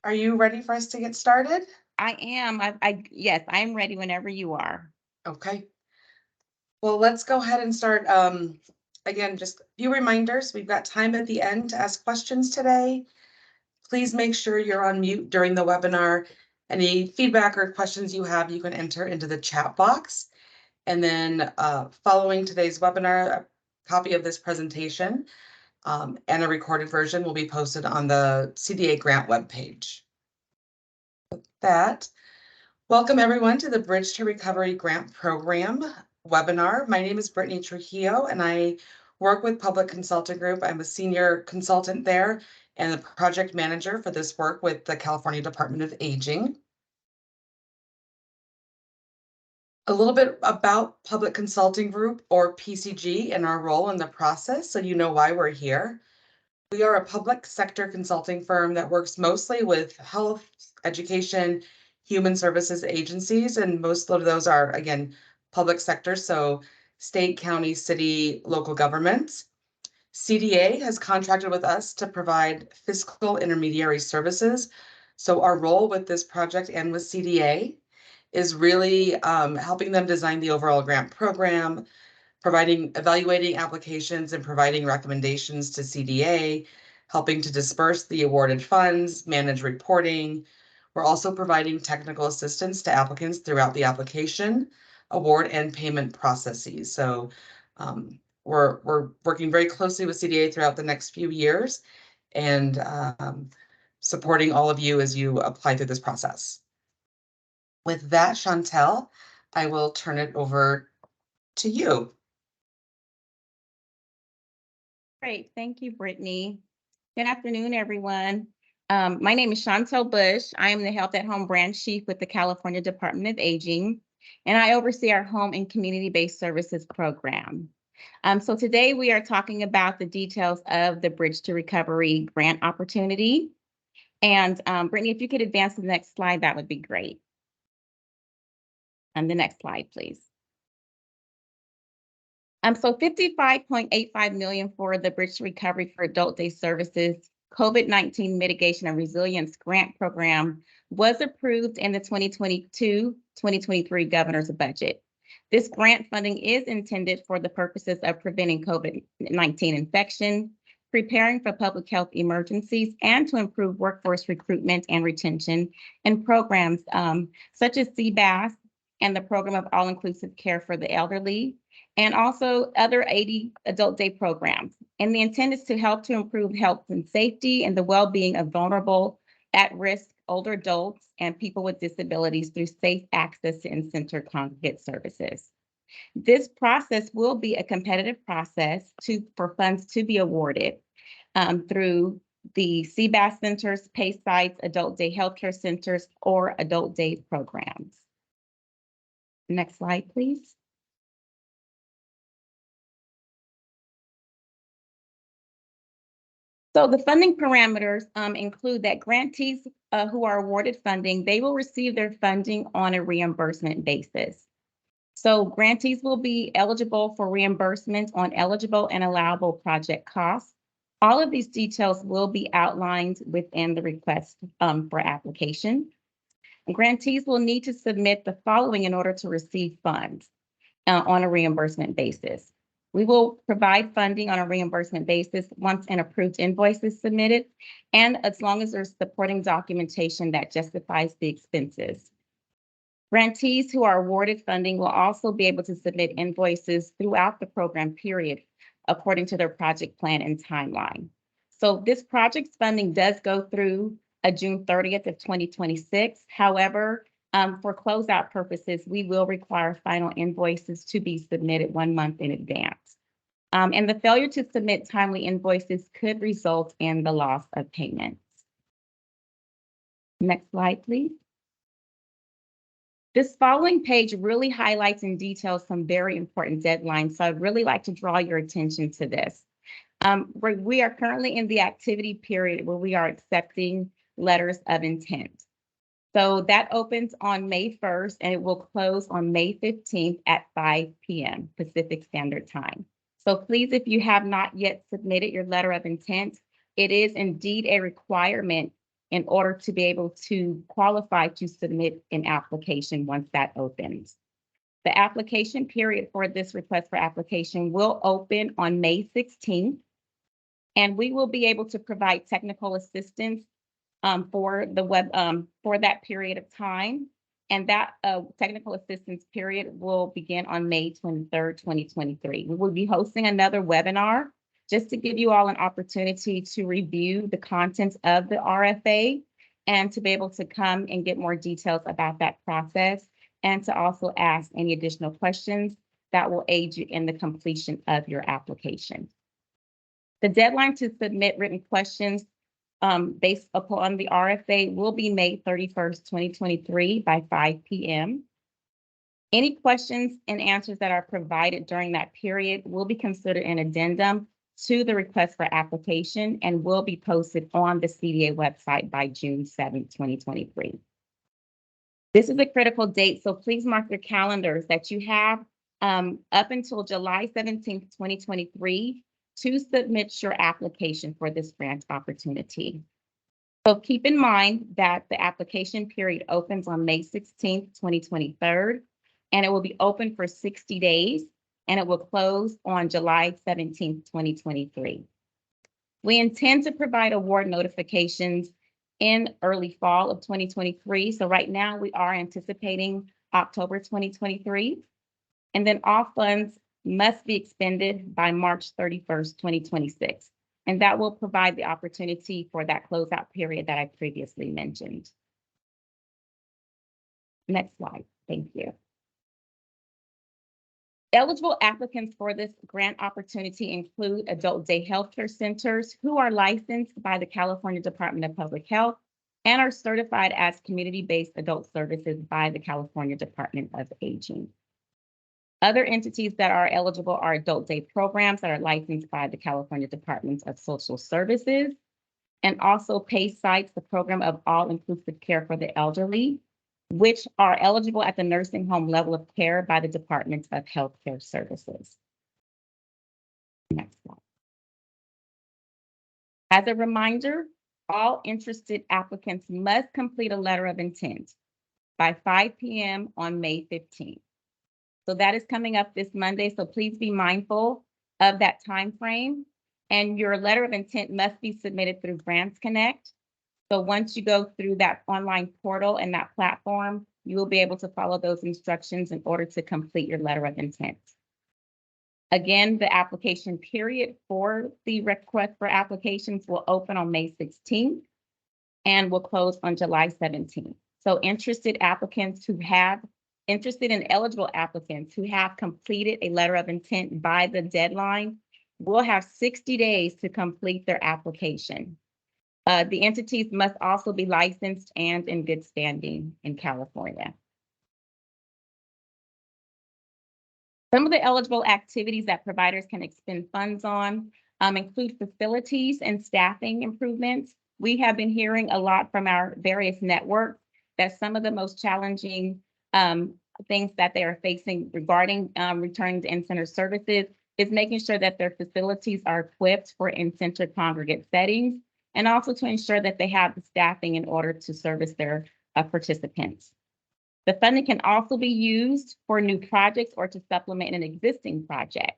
Are you ready for us to get started? I am. Yes, I'm ready whenever you are. Okay. Well, let's go ahead and start. Again, just a few reminders. We've got time at the end to ask questions today. Please make sure you're on mute during the webinar. Any feedback or questions you have, you can enter into the chat box. And then following today's webinar, a copy of this presentation and a recorded version will be posted on the CDA grant webpage. With that, welcome everyone to the Bridge to Recovery Grant Program webinar. My name is Brittany Trujillo and I work with Public Consulting Group. I'm a senior consultant there and the project manager for this work with the California Department of Aging. A little bit about Public Consulting Group, or PCG, and our role in the process so you know why we're here. We are a public sector consulting firm that works mostly with health, education, human services agencies, and most of those are, again, public sector, so state, county, city, local governments. CDA has contracted with us to provide fiscal intermediary services. So our role with this project and with CDA is really helping them design the overall grant program, evaluating applications and providing recommendations to CDA, helping to disperse the awarded funds, manage reporting. We're also providing technical assistance to applicants throughout the application, award, and payment processes. So we're working very closely with CDA throughout the next few years and supporting all of you as you apply through this process. With that, Chantel, I will turn it over to you. Great. Thank you, Brittany. Good afternoon, everyone. My name is Chantel Bush. I am the Health at Home Branch Chief with the California Department of Aging, and I oversee our Home and Community-Based Services program. So today we are talking about the details of the Bridge to Recovery grant opportunity. And Brittany, if you could advance to the next slide, that would be great. And the next slide, please. So $55.85 million for the Bridge to Recovery for Adult Day Services COVID-19 Mitigation and Resilience Grant Program was approved in the 2022-2023 governor's budget. This grant funding is intended for the purposes of preventing COVID-19 infection, preparing for public health emergencies, and to improve workforce recruitment and retention, and programs such as CBAS and the Program of All-Inclusive Care for the Elderly, and also other 80 adult day programs. And the intent is to help to improve health and safety and the well-being of vulnerable, at-risk older adults and people with disabilities through safe access to in-center congregate services. This process will be a competitive process for funds to be awarded through the CBAS centers, PACE sites, adult day healthcare centers, or adult day programs. Next slide, please. So the funding parameters include that grantees who are awarded funding, they will receive their funding on a reimbursement basis. So grantees will be eligible for reimbursement on eligible and allowable project costs. All of these details will be outlined within the request for application. And grantees will need to submit the following in order to receive funds on a reimbursement basis. We will provide funding on a reimbursement basis once an approved invoice is submitted, and as long as there's supporting documentation that justifies the expenses. Grantees who are awarded funding will also be able to submit invoices throughout the program period, according to their project plan and timeline. So this project's funding does go through June 30th of 2026. However, for closeout purposes, we will require final invoices to be submitted 1 month in advance. And the failure to submit timely invoices could result in the loss of payments. Next slide, please. This following page really highlights in detail some very important deadlines, so I'd really like to draw your attention to this. We are currently in the activity period where we are accepting letters of intent. So that opens on May 1st and it will close on May 15th at 5 p.m. Pacific Standard Time. So please, if you have not yet submitted your letter of intent, it is indeed a requirement in order to be able to qualify to submit an application once that opens. The application period for this request for application will open on May 16th, and we will be able to provide technical assistance for the web for that period of time. And that technical assistance period will begin on May 23rd, 2023. We will be hosting another webinar just to give you all an opportunity to review the contents of the RFA and to be able to come and get more details about that process and to also ask any additional questions that will aid you in the completion of your application. The deadline to submit written questions based upon the RFA will be May 31st, 2023 by 5 p.m. Any questions and answers that are provided during that period will be considered an addendum to the request for application and will be posted on the CDA website by June 7th, 2023. This is a critical date, so please mark your calendars that you have up until July 17th, 2023 to submit your application for this grant opportunity. So keep in mind that the application period opens on May 16th, 2023, and it will be open for 60 days, and it will close on July 17th, 2023. We intend to provide award notifications in early fall of 2023. So right now we are anticipating October 2023, and then all funds must be expended by March 31st, 2026. And that will provide the opportunity for that closeout period that I previously mentioned. Next slide, thank you. Eligible applicants for this grant opportunity include adult day healthcare centers who are licensed by the California Department of Public Health and are certified as community-based adult services by the California Department of Aging. Other entities that are eligible are adult day programs that are licensed by the California Department of Social Services, and also PACE sites, the program of all-inclusive care for the elderly, which are eligible at the nursing home level of care by the Department of Healthcare Services. Next slide. As a reminder, all interested applicants must complete a letter of intent by 5 p.m. on May 15th. So that is coming up this Monday, so please be mindful of that time frame. And your letter of intent must be submitted through Grants Connect. So once you go through that online portal and that platform, you will be able to follow those instructions in order to complete your letter of intent. Again, the application period for the request for applications will open on May 16th and will close on July 17th. So interested and eligible applicants who have completed a letter of intent by the deadline will have 60 days to complete their application. The entities must also be licensed and in good standing in California. Some of the eligible activities that providers can expend funds on include facilities and staffing improvements. We have been hearing a lot from our various networks that some of the most challenging things that they are facing regarding returning to in-center services is making sure that their facilities are equipped for in-center congregate settings, and also to ensure that they have the staffing in order to service their participants. The funding can also be used for new projects or to supplement an existing project.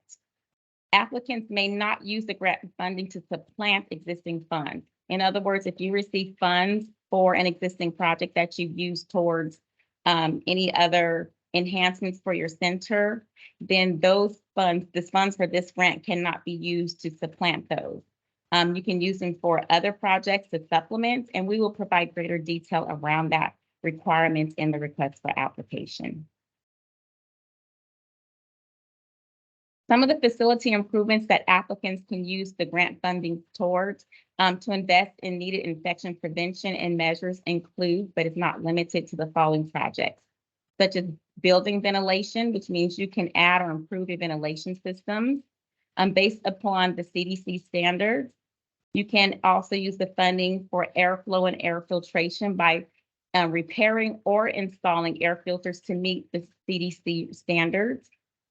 Applicants may not use the grant funding to supplant existing funds. In other words, if you receive funds for an existing project that you've used towards any other enhancements for your center, then those funds, the funds for this grant cannot be used to supplant those. You can use them for other projects to supplement, and we will provide greater detail around that requirement in the request for application. Some of the facility improvements that applicants can use the grant funding towards to invest in needed infection prevention and measures include, but is not limited to, the following projects, such as building ventilation, which means you can add or improve your ventilation systems based upon the CDC standards. You can also use the funding for airflow and air filtration by repairing or installing air filters to meet the CDC standards.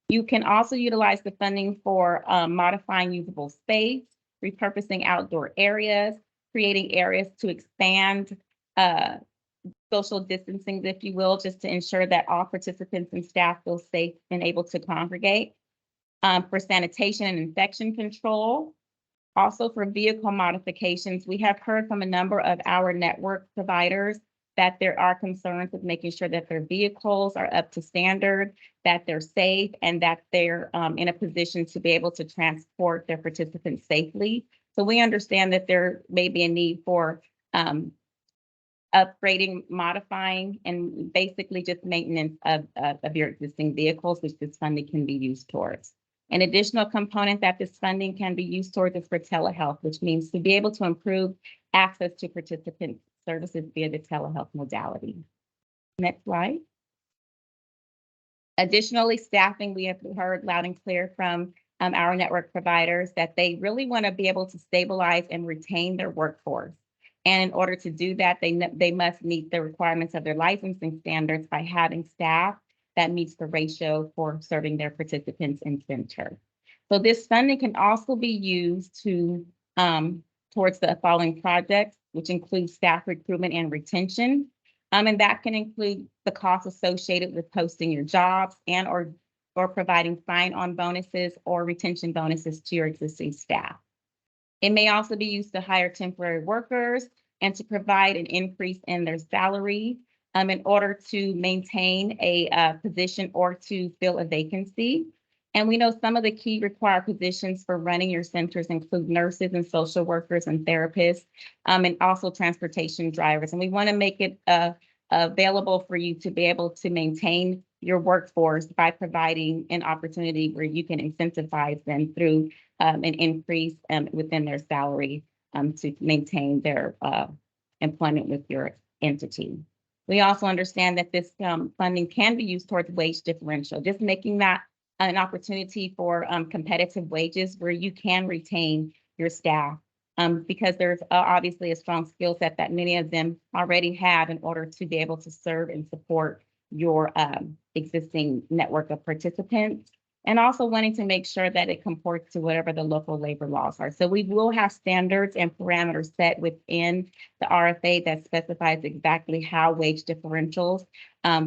You can also utilize the funding for modifying usable space, repurposing outdoor areas, creating areas to expand social distancing, if you will, just to ensure that all participants and staff feel safe and able to congregate. For sanitation and infection control. Also for vehicle modifications, we have heard from a number of our network providers that there are concerns with making sure that their vehicles are up to standard, that they're safe, and that they're in a position to be able to transport their participants safely. So we understand that there may be a need for upgrading, modifying, and basically just maintenance of your existing vehicles, which this funding can be used towards. An additional component that this funding can be used towards is for telehealth, which means to be able to improve access to participant services via the telehealth modality. Next slide. Additionally, staffing, we have heard loud and clear from our network providers that they really want to be able to stabilize and retain their workforce. And in order to do that, they must meet the requirements of their licensing standards by having staff that meets the ratio for serving their participants in center. So this funding can also be used to towards the following projects, which include staff recruitment and retention. And that can include the costs associated with posting your jobs and or providing sign-on bonuses or retention bonuses to your existing staff. It may also be used to hire temporary workers and to provide an increase in their salary in order to maintain a position or to fill a vacancy. And we know some of the key required positions for running your centers include nurses and social workers and therapists, and also transportation drivers. And we want to make it available for you to be able to maintain your workforce by providing an opportunity where you can incentivize them through an increase within their salary to maintain their employment with your entity. We also understand that this funding can be used towards wage differential, just making that an opportunity for competitive wages where you can retain your staff because there's obviously a strong skill set that many of them already have in order to be able to serve and support your existing network of participants, and also wanting to make sure that it comports to whatever the local labor laws are. So we will have standards and parameters set within the RFA that specifies exactly how wage differentials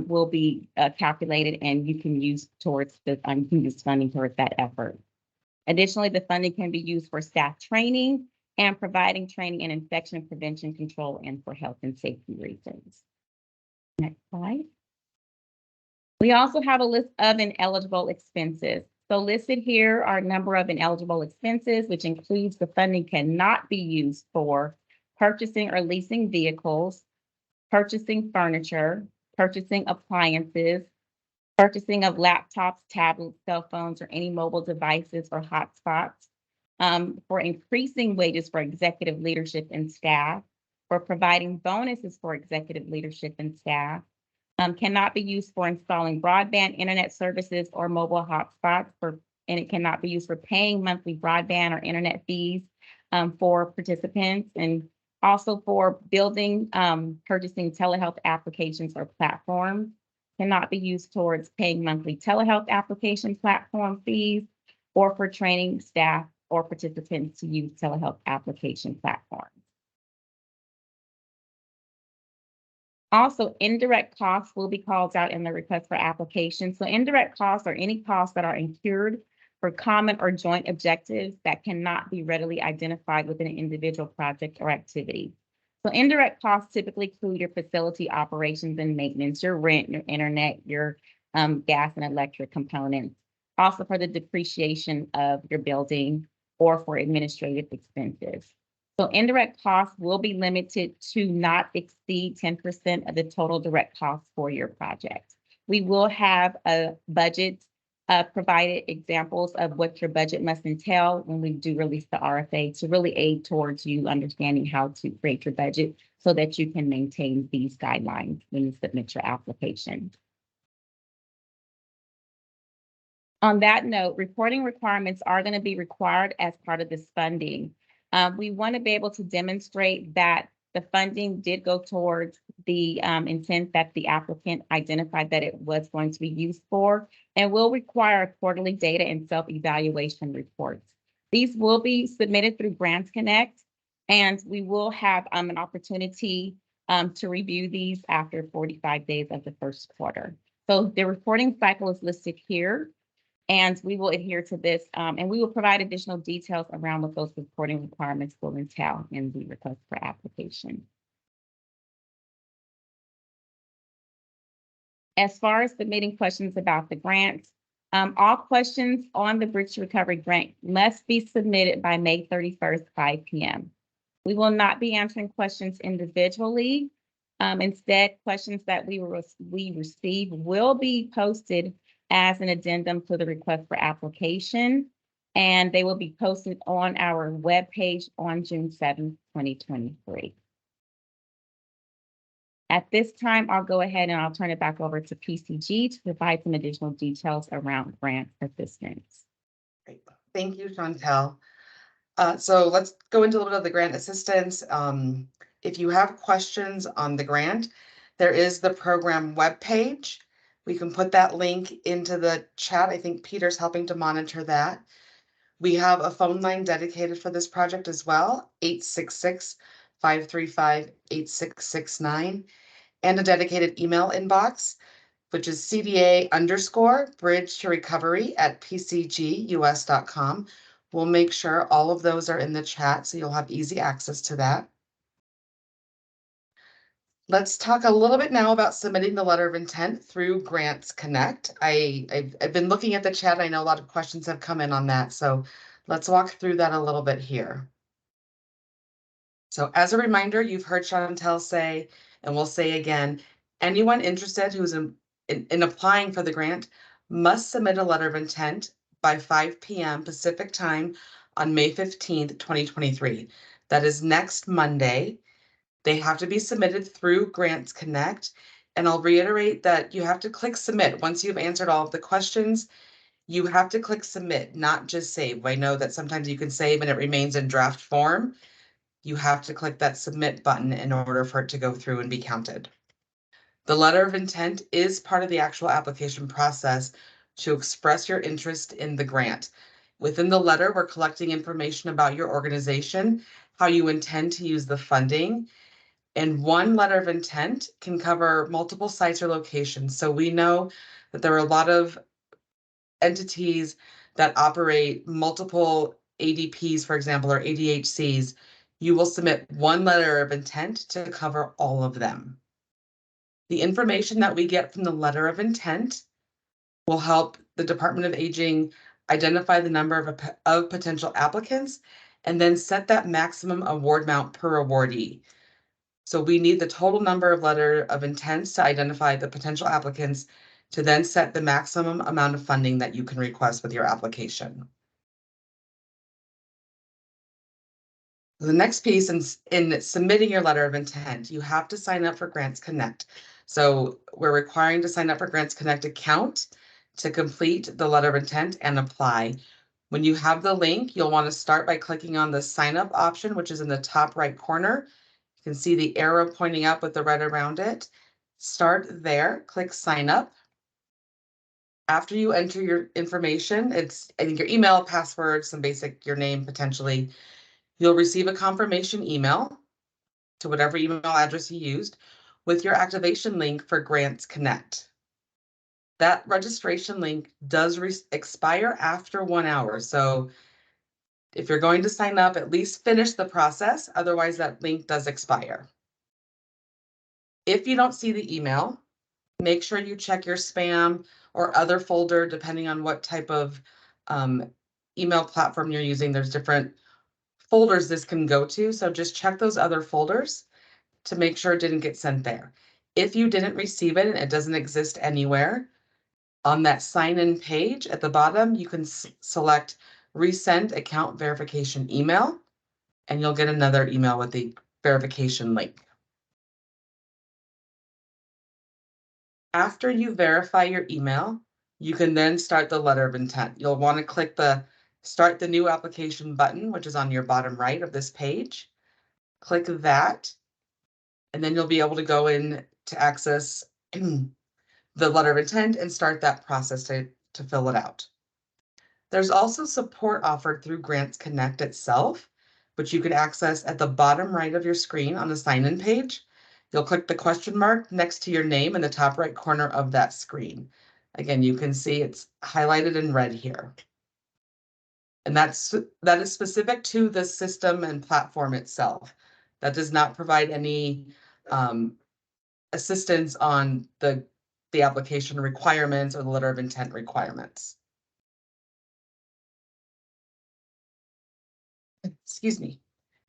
will be calculated, and you can use towards the you can use funding towards that effort. Additionally, the funding can be used for staff training and providing training in infection prevention control and for health and safety reasons. Next slide. We also have a list of ineligible expenses. So listed here are a number of ineligible expenses, which includes the funding cannot be used for purchasing or leasing vehicles, purchasing furniture, purchasing appliances, purchasing of laptops, tablets, cell phones, or any mobile devices or hotspots, for increasing wages for executive leadership and staff, for providing bonuses for executive leadership and staff, cannot be used for installing broadband internet services or mobile hotspots, and it cannot be used for paying monthly broadband or internet fees for participants, and also for building, purchasing telehealth applications or platforms, cannot be used towards paying monthly telehealth application platform fees, or for training staff or participants to use telehealth application platforms. Also, indirect costs will be called out in the request for application. So indirect costs are any costs that are incurred for common or joint objectives that cannot be readily identified within an individual project or activity. So indirect costs typically include your facility operations and maintenance, your rent, your internet, your gas and electric components, also for the depreciation of your building or for administrative expenses. So indirect costs will be limited to not exceed 10% of the total direct costs for your project. We will have a budget provided examples of what your budget must entail when we do release the RFA to really aid towards you understanding how to create your budget so that you can maintain these guidelines when you submit your application. On that note, reporting requirements are going to be required as part of this funding. We want to be able to demonstrate that the funding did go towards the intent that the applicant identified that it was going to be used for, and will require quarterly data and self-evaluation reports. These will be submitted through Grants Connect, And we will have an opportunity to review these after 45 days of the first quarter. So the reporting cycle is listed here, and we will adhere to this, and we will provide additional details around what those reporting requirements will entail in the request for application. As far as submitting questions about the grant, all questions on the Bridge to Recovery grant must be submitted by May 31st, 5 p.m. We will not be answering questions individually. Instead, questions that we receive will be posted as an addendum to the request for application, and they will be posted on our webpage on June 7th, 2023. At this time, I'll go ahead and I'll turn it back over to PCG to provide some additional details around grant assistance. Great. Thank you, Chantel. So let's go into a little bit of the grant assistance. If you have questions on the grant, there is the program webpage. We can put that link into the chat. I think Peter's helping to monitor that. We have a phone line dedicated for this project as well, 866-535-8669, and a dedicated email inbox, which is cda_bridge-to-recovery@pcgus.com. We'll make sure all of those are in the chat, so you'll have easy access to that. Let's talk a little bit now about submitting the letter of intent through Grants Connect. I've been looking at the chat. I know a lot of questions have come in on that, so let's walk through that a little bit here. So as a reminder, you've heard Chantel say, and we'll say again, anyone interested who's in applying for the grant must submit a letter of intent by 5 p.m. Pacific time on May 15th, 2023. That is next Monday. They have to be submitted through Grants Connect. And I'll reiterate that you have to click submit. Once you've answered all of the questions, you have to click submit, not just save. I know that sometimes you can save and it remains in draft form. You have to click that submit button in order for it to go through and be counted. The letter of intent is part of the actual application process to express your interest in the grant. Within the letter, we're collecting information about your organization, how you intend to use the funding, and one letter of intent can cover multiple sites or locations. So we know that there are a lot of entities that operate multiple ADPs, for example, or ADHCs. You will submit one letter of intent to cover all of them. The information that we get from the letter of intent will help the Department of Aging identify the number of potential applicants and then set that maximum award amount per awardee. So we need the total number of letter of intents to identify the potential applicants to then set the maximum amount of funding that you can request with your application. The next piece in submitting your letter of intent, you have to sign up for Grants Connect. So we're requiring to sign up for Grants Connect account to complete the letter of intent and apply. When you have the link, you'll want to start by clicking on the sign up option, which is in the top right corner. You can see the arrow pointing up with the red around it. Start there, click sign up. After you enter your information, I think your email, password, some basic, your name potentially, you'll receive a confirmation email to whatever email address you used with your activation link for Grants Connect. That registration link does expire after 1 hour. So if you're going to sign up, at least finish the process. Otherwise, that link does expire. If you don't see the email, make sure you check your spam or other folder, depending on what type of email platform you're using. There's different folders this can go to. So just check those other folders to make sure it didn't get sent there. If you didn't receive it and it doesn't exist anywhere, on that sign-in page at the bottom, you can select resend account verification email, and you'll get another email with the verification link. After you verify your email, you can then start the letter of intent. You'll want to click the Start the New Application button, which is on your bottom right of this page. Click that, and then you'll be able to go in to access the letter of intent and start that process to fill it out. There's also support offered through Grants Connect itself, which you can access at the bottom right of your screen on the sign-in page. You'll click the question mark next to your name in the top right corner of that screen. Again, you can see it's highlighted in red here. And that is specific to the system and platform itself. That does not provide any assistance on the application requirements or the letter of intent requirements. Excuse me.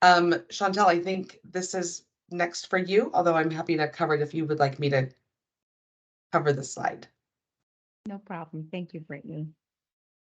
Chantel, I think this is next for you, although I'm happy to cover it if you would like me to cover the slide. No problem. Thank you, Brittany.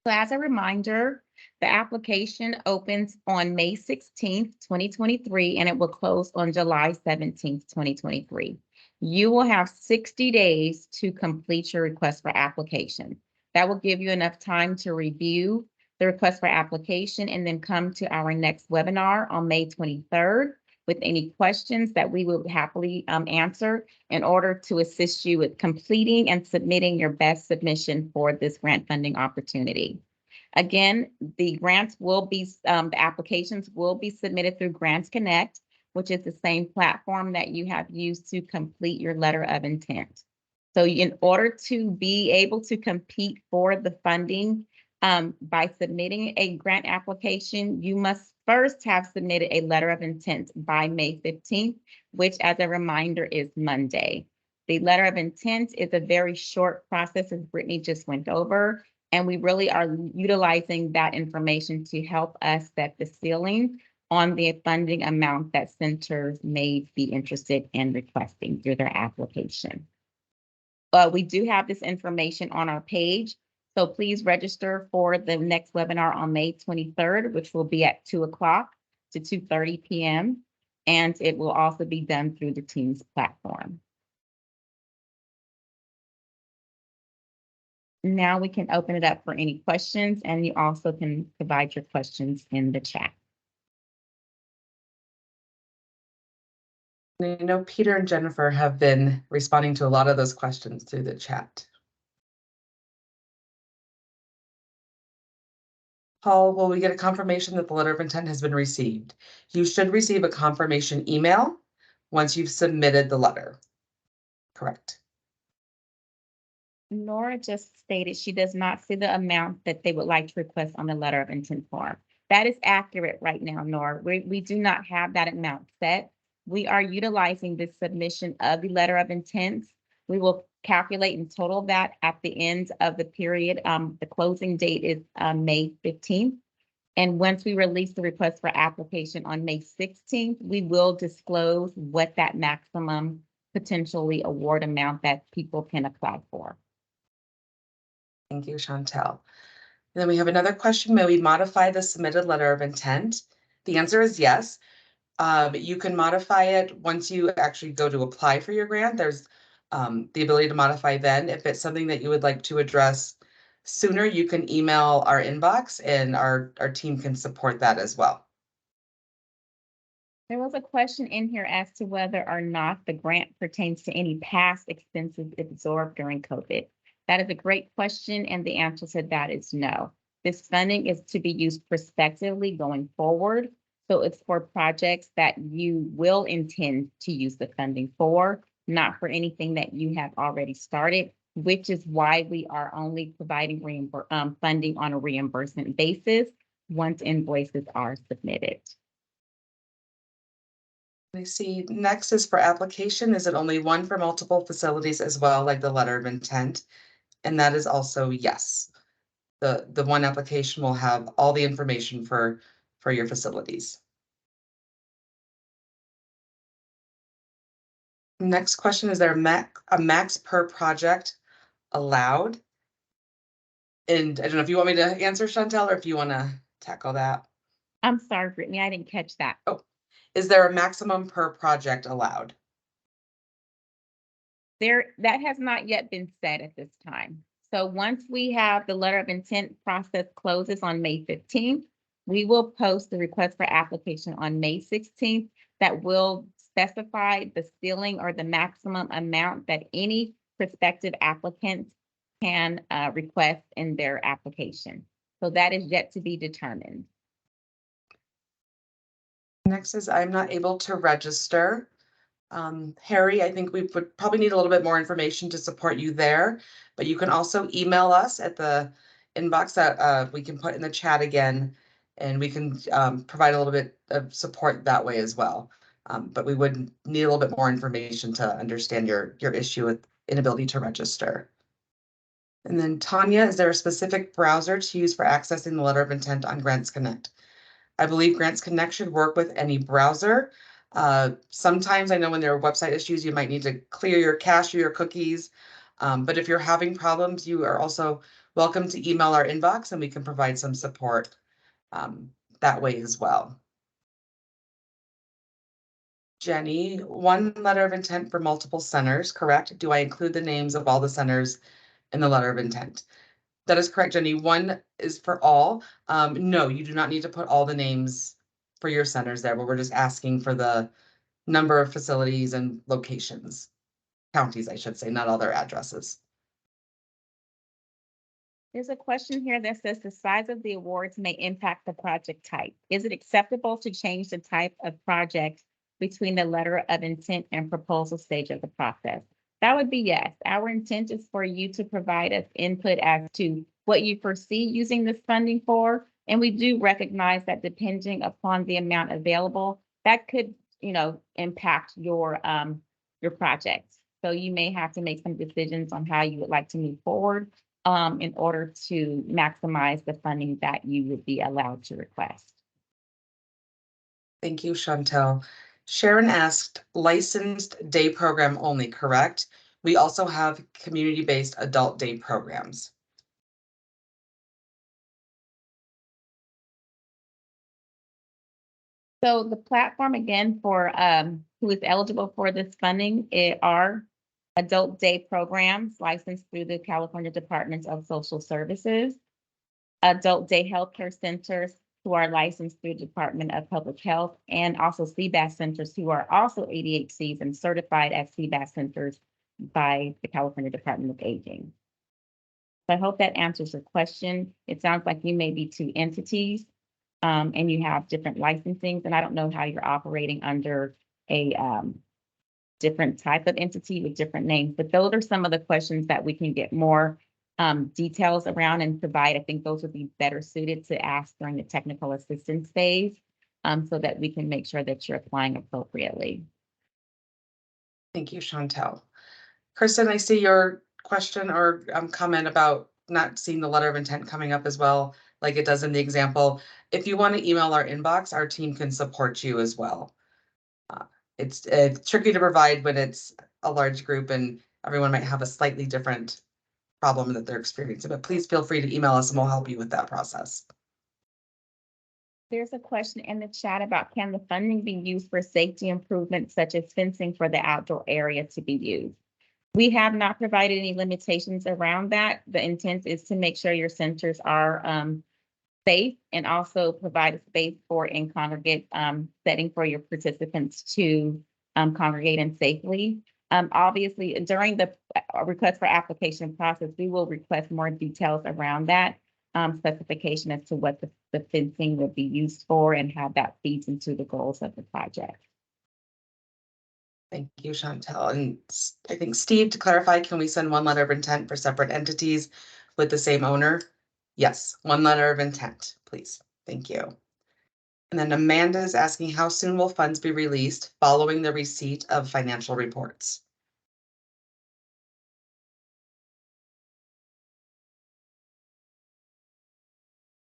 So as a reminder, the application opens on May 16th, 2023, and it will close on July 17th, 2023. You will have 60 days to complete your request for application. That will give you enough time to review the request for application and then come to our next webinar on May 23rd with any questions that we will happily answer in order to assist you with completing and submitting your best submission for this grant funding opportunity. Again, the grants will be, the applications will be submitted through Grants Connect, which is the same platform that you have used to complete your letter of intent. So in order to be able to compete for the funding, by submitting a grant application, you must first have submitted a letter of intent by May 15th, which as a reminder is Monday. The letter of intent is a very short process, as Brittany just went over, and we really are utilizing that information to help us set the ceiling on the funding amount that centers may be interested in requesting through their application. We do have this information on our page. So please register for the next webinar on May 23rd, which will be at 2 o'clock to 2:30 p.m. And it will also be done through the Teams platform. Now we can open it up for any questions, and you also can provide your questions in the chat. I know Peter and Jennifer have been responding to a lot of those questions through the chat. Paul, will we get a confirmation that the letter of intent has been received? You should receive a confirmation email once you've submitted the letter. Correct. Nora just stated she does not see the amount that they would like to request on the letter of intent form. That is accurate right now, Nora. We do not have that amount set. We are utilizing the submission of the letter of intent. We will calculate and total that at the end of the period. The closing date is May 15th. And once we release the request for application on May 16th, we will disclose what that maximum potentially award amount that people can apply for. Thank you, Chantel. And then we have another question. May we modify the submitted letter of intent? The answer is yes. You can modify it once you actually go to apply for your grant. There's the ability to modify then. If it's something that you would like to address sooner, you can email our inbox and our team can support that as well. There was a question in here as to whether or not the grant pertains to any past expenses absorbed during COVID. That is a great question, and the answer to that is no. This funding is to be used prospectively going forward. So it's for projects that you will intend to use the funding for, not for anything that you have already started, which is why we are only providing funding on a reimbursement basis once invoices are submitted. I see next is for application. Is it only one for multiple facilities as well, like the letter of intent? And that is also yes. The one application will have all the information for your facilities. Next question, is there a max per project allowed? And I don't know if you want me to answer, Chantel, or if you want to tackle that. I'm sorry, Brittany, I didn't catch that. Oh, is there a maximum per project allowed? That has not yet been said at this time. So once we have the letter of intent process closes on May 15th, we will post the request for application on May 16th that will specify the ceiling or the maximum amount that any prospective applicant can request in their application. So that is yet to be determined. Next is I'm not able to register. Harry, I think we would probably need a little bit more information to support you there, but you can also email us at the inbox that we can put in the chat again, and we can provide a little bit of support that way as well. But we would need a little bit more information to understand your issue with inability to register. And then Tanya, is there a specific browser to use for accessing the letter of intent on Grants Connect? I believe Grants Connect should work with any browser. Sometimes I know when there are website issues, you might need to clear your cache or your cookies. But if you're having problems, you are also welcome to email our inbox and we can provide some support that way as well. Jenny, one letter of intent for multiple centers, correct? Do I include the names of all the centers in the letter of intent? That is correct, Jenny. One is for all. No, you do not need to put all the names for your centers there, but we're just asking for the number of facilities and locations. Counties, I should say, not all their addresses. There's a question here that says the size of the awards may impact the project type. Is it acceptable to change the type of project between the letter of intent and proposal stage of the process? That would be yes. Our intent is for you to provide us input as to what you foresee using this funding for. And we do recognize that depending upon the amount available, that could, impact your project. So you may have to make some decisions on how you would like to move forward in order to maximize the funding that you would be allowed to request. Thank you, Chantel. Sharon asked, licensed day program only, correct? We also have community-based adult day programs. So the platform, again, for who is eligible for this funding are adult day programs licensed through the California Department of Social Services, adult day healthcare centers who are licensed through the Department of Public Health, and also CBAS centers who are also ADHCs and certified as CBAS centers by the California Department of Aging. So I hope that answers your question. It sounds like you may be two entities and you have different licensings, and I don't know how you're operating under a different type of entity with different names, but those are some of the questions that we can get more details around and provide. I think those would be better suited to ask during the technical assistance phase so that we can make sure that you're applying appropriately. Thank you, Chantel. Kristen, I see your question or comment about not seeing the letter of intent coming up as well, like it does in the example. If you want to email our inbox, our team can support you as well. It's tricky to provide when it's a large group and everyone might have a slightly different problem that they're experiencing, but please feel free to email us and we'll help you with that process. There's a question in the chat about, can the funding be used for safety improvements such as fencing for the outdoor area to be used? We have not provided any limitations around that. The intent is to make sure your centers are safe and also provide a space for in congregate setting for your participants to congregate in safely. Obviously, during the request for application process, we will request more details around that specification as to what the fencing would be used for and how that feeds into the goals of the project. Thank you, Chantel. And I think, Steve, to clarify, can we send one letter of intent for separate entities with the same owner? Yes, one letter of intent, please. Thank you. And then Amanda is asking, how soon will funds be released following the receipt of financial reports?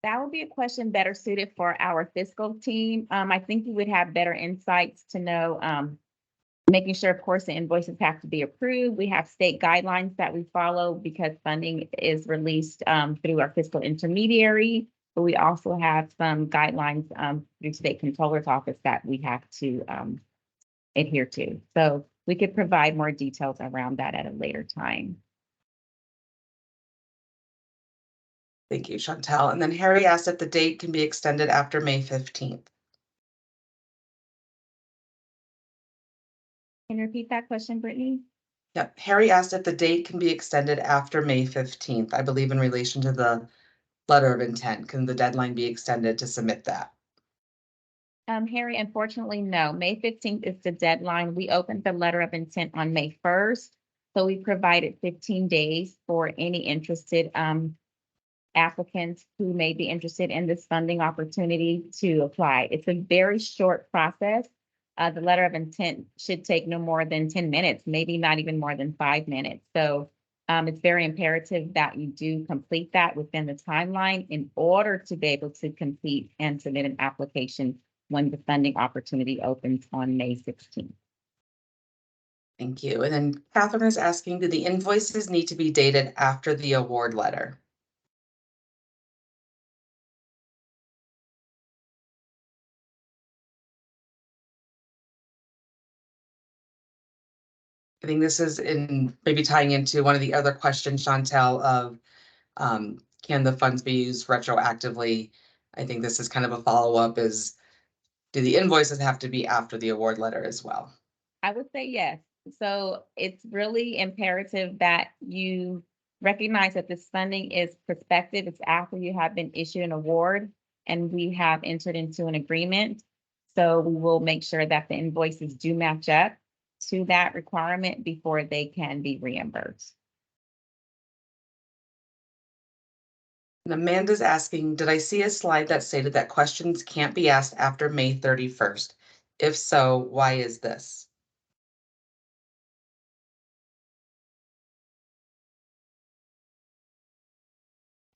That would be a question better suited for our fiscal team. I think you would have better insights to know, making sure, of course, the invoices have to be approved. We have state guidelines that we follow because funding is released through our fiscal intermediary, but we also have some guidelines through state controller's office that we have to adhere to. So we could provide more details around that at a later time. Thank you, Chantel. And then Harry asked if the date can be extended after May 15th. Can you repeat that question, Brittany? Yeah, Harry asked if the date can be extended after May 15th, I believe in relation to the letter of intent. Can the deadline be extended to submit that? Harry, unfortunately, no. May 15th is the deadline. We opened the letter of intent on May 1st. So we provided 15 days for any interested applicants who may be interested in this funding opportunity to apply. It's a very short process. The letter of intent should take no more than 10 minutes, maybe not even more than 5 minutes. So it's very imperative that you do complete that within the timeline in order to be able to complete and submit an application when the funding opportunity opens on May 16th. Thank you. And then Catherine is asking, do the invoices need to be dated after the award letter? I think this is in maybe tying into one of the other questions, Chantel, of can the funds be used retroactively? I think this is kind of a follow-up is, do the invoices have to be after the award letter as well? I would say yes. So it's really imperative that you recognize that this funding is prospective. It's after you have been issued an award and we have entered into an agreement. So we will make sure that the invoices do match up to that requirement before they can be reimbursed. And Amanda's asking, did I see a slide that stated that questions can't be asked after May 31st? If so, why is this?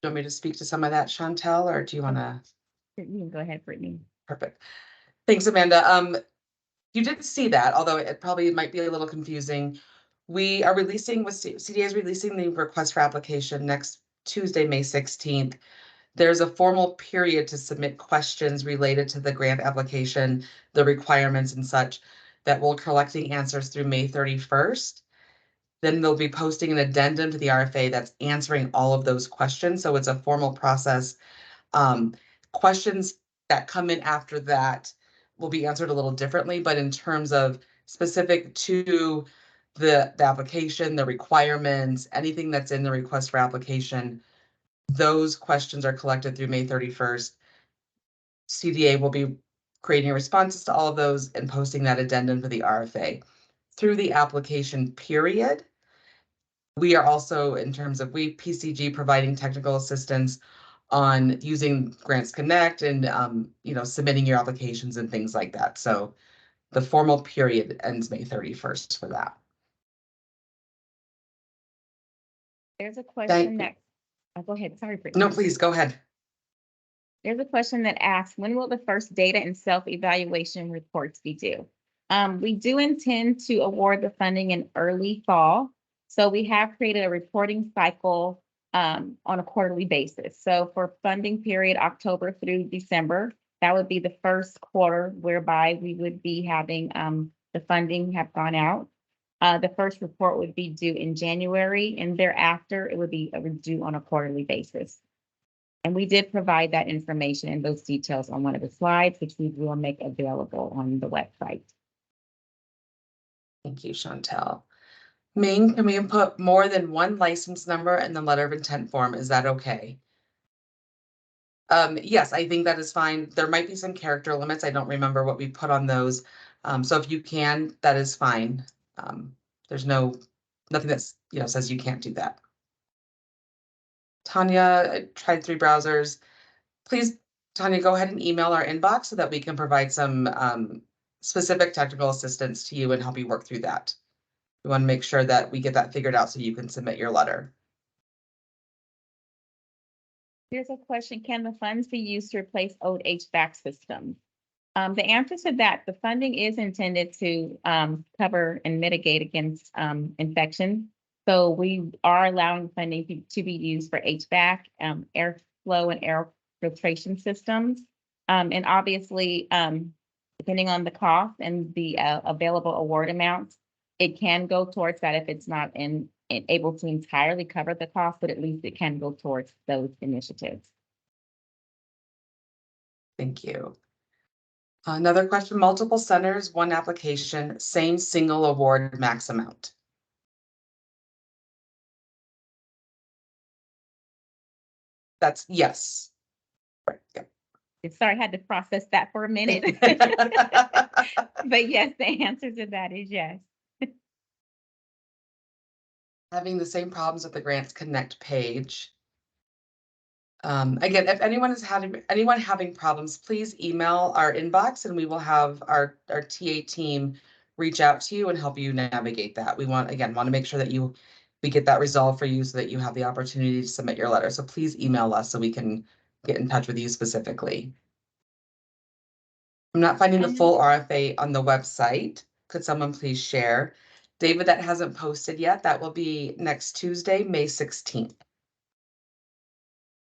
Do you want me to speak to some of that, Chantel, or do you want to? You can go ahead, Brittany. Perfect. Thanks, Amanda. You did see that, although it probably might be a little confusing. We are releasing CDA is releasing the request for application next Tuesday, May 16th. There's a formal period to submit questions related to the grant application, the requirements and such, that we're collecting answers through May 31st. Then they'll be posting an addendum to the RFA that's answering all of those questions. So it's a formal process. Questions that come in after that will be answered a little differently, but in terms of specific to the application, the requirements, anything that's in the request for application, those questions are collected through May 31st. CDA will be creating responses to all of those and posting that addendum to the RFA. Through the application period, we are also, in terms of PCG, providing technical assistance on using Grants Connect and submitting your applications and things like that. So the formal period ends May 31st for that. There's a question that, go ahead, sorry, Brittany. No, please go ahead. There's a question that asks, when will the first data and self-evaluation reports be due? We do intend to award the funding in early fall. So we have created a reporting cycle on a quarterly basis. So for funding period October through December, that would be the first quarter whereby we would be having the funding have gone out. The first report would be due in January, and thereafter it would be due on a quarterly basis. And we did provide that information and those details on one of the slides, which we will make available on the website. Thank you, Chantel. Ming, can we input more than one license number in the letter of intent form? Is that okay? Yes, I think that is fine. There might be some character limits. I don't remember what we put on those. So if you can, that is fine. There's nothing that's, says you can't do that. Tanya, I tried 3 browsers. Please, Tanya, go ahead and email our inbox so that we can provide some specific technical assistance to you and help you work through that. We want to make sure that we get that figured out so you can submit your letter. Here's a question. Can the funds be used to replace old HVAC systems? The answer to that, the funding is intended to cover and mitigate against infection. So we are allowing funding to be used for HVAC, airflow and air filtration systems. And obviously, depending on the cost and the available award amounts, it can go towards that if it's not able to entirely cover the cost, but at least it can go towards those initiatives. Thank you. Another question, multiple centers, one application, same single award max amount. That's yes. Right, yeah. Sorry, I had to process that for a minute. But yes, the answer to that is yes. Having the same problems with the Grants Connect page. Again, if anyone having problems, please email our inbox and we will have our TA team reach out to you and help you navigate that. We want to make sure that we get that resolved for you so that you have the opportunity to submit your letter. So please email us so we can get in touch with you specifically. I'm not finding the full RFA on the website. Could someone please share? David, that hasn't posted yet. That will be next Tuesday, May 16th.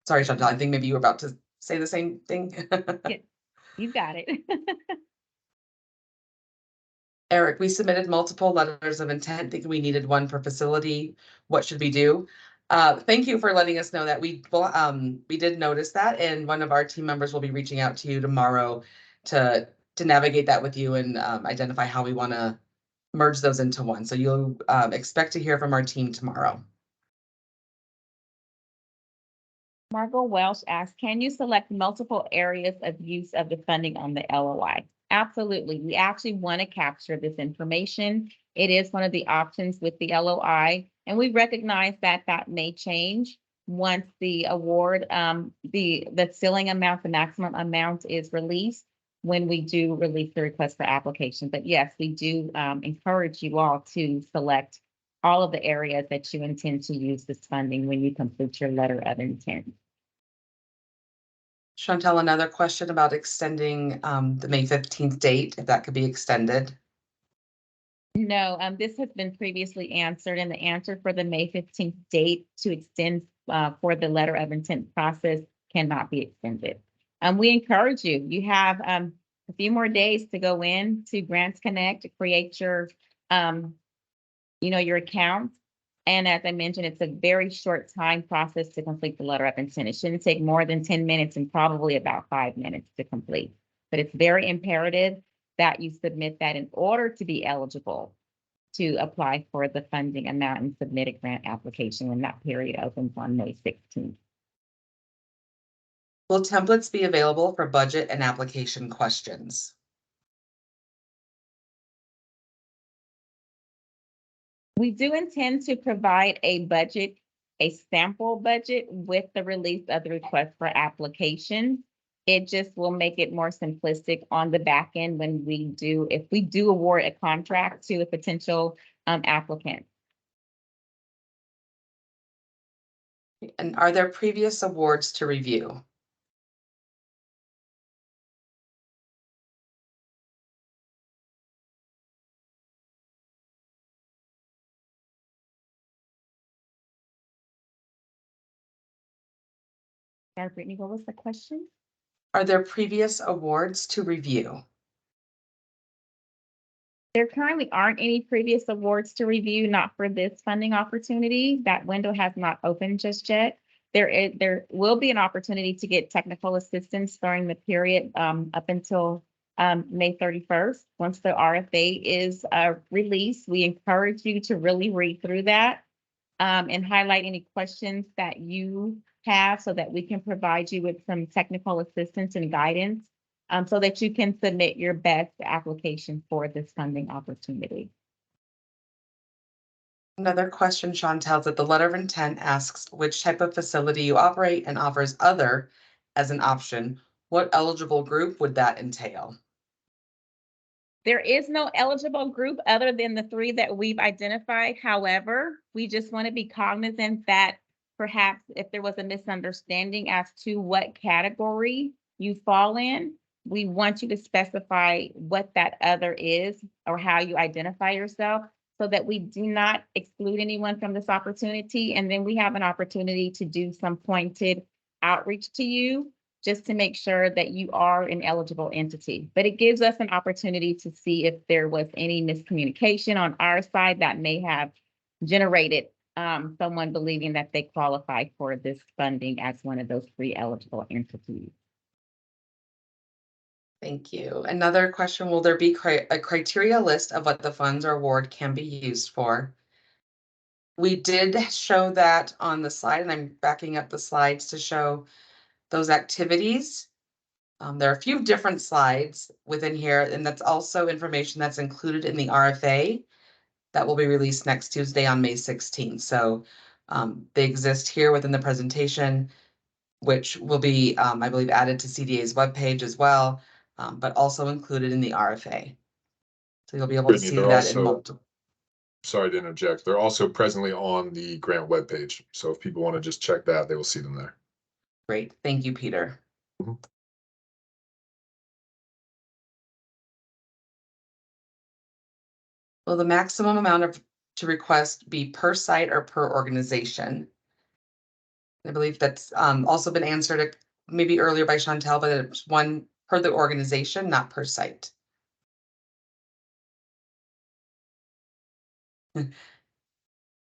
Sorry, Chantal, I think maybe you were about to say the same thing. Yeah, you got it. Eric, we submitted multiple letters of intent, thinking we needed one per facility. What should we do? Thank you for letting us know that we did notice that, and one of our team members will be reaching out to you tomorrow to navigate that with you and identify how we want to merge those into one. So you'll expect to hear from our team tomorrow. Margot Welsh asks, can you select multiple areas of use of the funding on the LOI? Absolutely. We actually want to capture this information. It is one of the options with the LOI, and we recognize that that may change once the award, the ceiling amount, the maximum amount is released when we do release the request for application. But yes, we do encourage you all to select all of the areas that you intend to use this funding when you complete your letter of intent. Chantel, another question about extending the May 15th date, if that could be extended. No, this has been previously answered, and the answer for the May 15th date to extend for the letter of intent process cannot be extended. We encourage you. You have a few more days to go in to Grants Connect to create your, your account. And as I mentioned, it's a very short time process to complete the letter of intent. It shouldn't take more than 10 minutes and probably about 5 minutes to complete. But it's very imperative that you submit that in order to be eligible to apply for the funding amount and submit a grant application when that period opens on May 16th. Will templates be available for budget and application questions? We do intend to provide a budget, a sample budget with the release of the request for application. It just will make it more simplistic on the back end when if we do award a contract to a potential applicant. And are there previous awards to review? Brittany, what was the question? Are there previous awards to review? There currently aren't any previous awards to review, not for this funding opportunity. That window has not opened just yet. There will be an opportunity to get technical assistance during the period up until May 31st. Once the RFA is released, we encourage you to really read through that and highlight any questions that you have so that we can provide you with some technical assistance and guidance so that you can submit your best application for this funding opportunity. Another question, Chantel, that the letter of intent asks which type of facility you operate and offers other as an option. What eligible group would that entail? There is no eligible group other than the 3 that we've identified. However, we just want to be cognizant that perhaps if there was a misunderstanding as to what category you fall in, we want you to specify what that other is or how you identify yourself so that we do not exclude anyone from this opportunity. And then we have an opportunity to do some pointed outreach to you just to make sure that you are an eligible entity. But it gives us an opportunity to see if there was any miscommunication on our side that may have generated someone believing that they qualify for this funding as one of those 3 eligible entities. Thank you. Another question, will there be a criteria list of what the funds or award can be used for? We did show that on the slide, and I'm backing up the slides to show those activities. There are a few different slides within here, and that's also information that's included in the RFA that will be released next Tuesday on May 16th. So they exist here within the presentation, which will be, I believe, added to CDA's webpage as well, but also included in the RFA. So you'll be able to Brittany, see they're that in also- multiple. Sorry to interject. They're also presently on the grant webpage. So if people want to just check that, they will see them there. Great. Thank you, Peter. Mhm. Will the maximum amount to request be per site or per organization? I believe that's also been answered maybe earlier by Chantel, but it's one per the organization, not per site.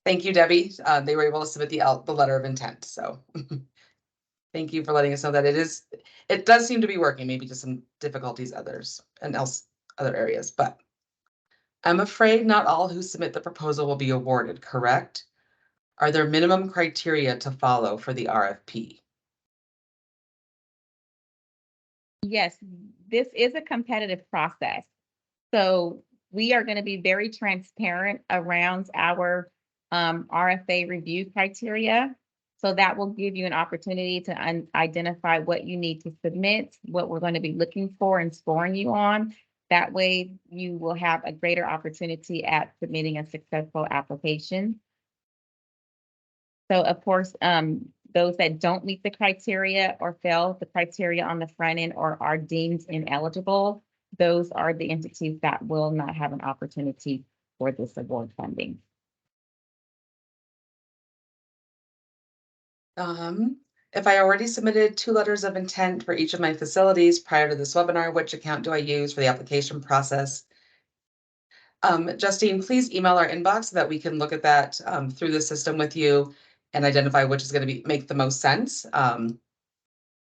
Thank you, Debbie. They were able to submit the letter of intent, so thank you for letting us know that it does seem to be working, maybe just some difficulties other areas, but I'm afraid not all who submit the proposal will be awarded, correct? Are there minimum criteria to follow for the RFP? Yes, this is a competitive process. So we are going to be very transparent around our RFA review criteria. So that will give you an opportunity to identify what you need to submit, what we're going to be looking for and scoring you on. That way you will have a greater opportunity at submitting a successful application. So of course, those that don't meet the criteria or fail the criteria on the front end or are deemed ineligible, those are the entities that will not have an opportunity for this award funding. If I already submitted 2 letters of intent for each of my facilities prior to this webinar, which account do I use for the application process? Justine, please email our inbox so that we can look at that through the system with you and identify which is going to make the most sense.